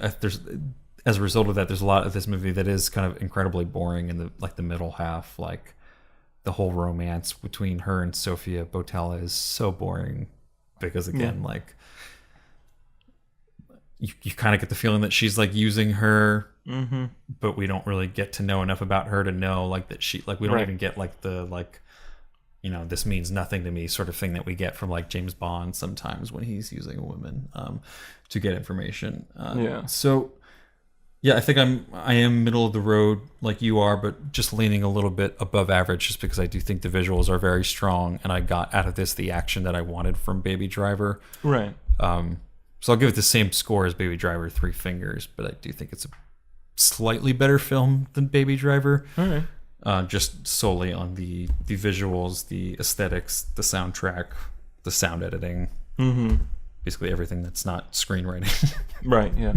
Speaker 1: as a result of that, there's a lot of this movie that is kind of incredibly boring in the middle half. Like the whole romance between her and Sofia Boutella is so boring because again, like you kind of get the feeling that she's like using her, but we don't really get to know enough about her to know like that she like we don't even get like the like, you know, this means nothing to me sort of thing that we get from like James Bond sometimes when he's using a woman to get information. So yeah, I think I am middle of the road like you are, but just leaning a little bit above average just because I do think the visuals are very strong and I got out of this the action that I wanted from Baby Driver.
Speaker 3: Right.
Speaker 1: So I'll give it the same score as Baby Driver, 3 fingers, but I do think it's a slightly better film than Baby Driver.
Speaker 3: All right.
Speaker 1: Just solely on the visuals, the aesthetics, the soundtrack, the sound editing. Basically everything that's not screenwriting.
Speaker 3: Right, yeah.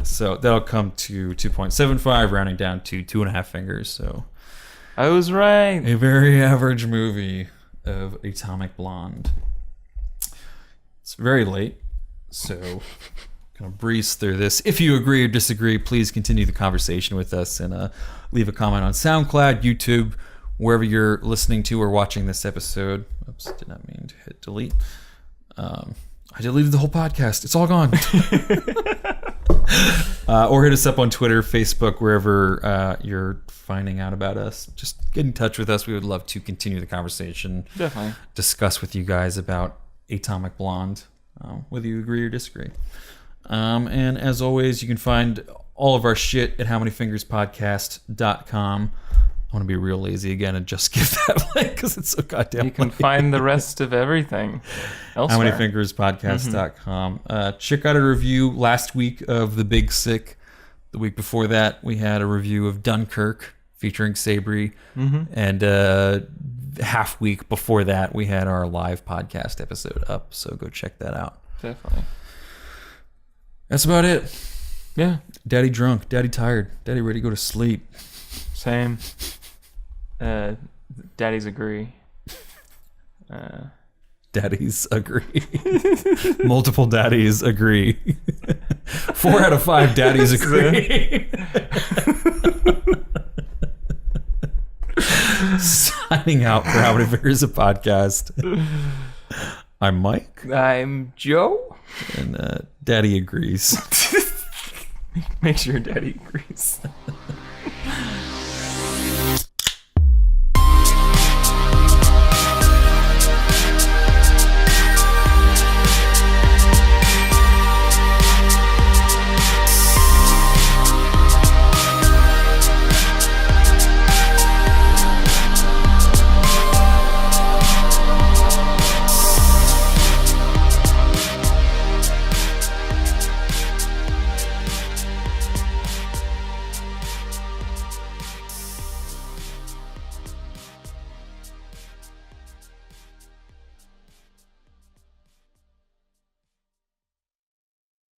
Speaker 1: So that'll come to 2.75, rounding down to 2.5 fingers. So
Speaker 3: I was right.
Speaker 1: a very average movie of Atomic Blonde. It's very late, so kind of breeze through this. If you agree or disagree, please continue the conversation with us and leave a comment on SoundCloud, YouTube, wherever you're listening to or watching this episode. Oops, did not mean to hit delete. I deleted the whole podcast. It's all gone. Or hit us up on Twitter, Facebook, wherever you're finding out about us. Just get in touch with us. We would love to continue the conversation.
Speaker 3: Definitely.
Speaker 1: Discuss with you guys about Atomic Blonde, whether you agree or disagree. And as always, you can find all of our shit at howmanyfingerspodcast.com. I want to be real lazy again and just give that link because it's so goddamn
Speaker 3: You can
Speaker 1: late.
Speaker 3: find the rest of everything elsewhere.
Speaker 1: howmanyfingerspodcast.com. Check out a review last week of The Big Sick. The week before that, we had a review of Dunkirk featuring Sabri. And half week before that, we had our live podcast episode up. So go check that out.
Speaker 3: Definitely.
Speaker 1: That's about it.
Speaker 3: Yeah.
Speaker 1: Daddy drunk. Daddy tired. Daddy ready to go to sleep.
Speaker 3: Same. Daddies agree.
Speaker 1: Daddies agree. Multiple daddies agree. 4 out of 5 daddies agree. Signing out for How Many Fingers a Podcast. I'm Mike.
Speaker 3: I'm Joe.
Speaker 1: And Daddy agrees.
Speaker 3: Make sure Daddy agrees.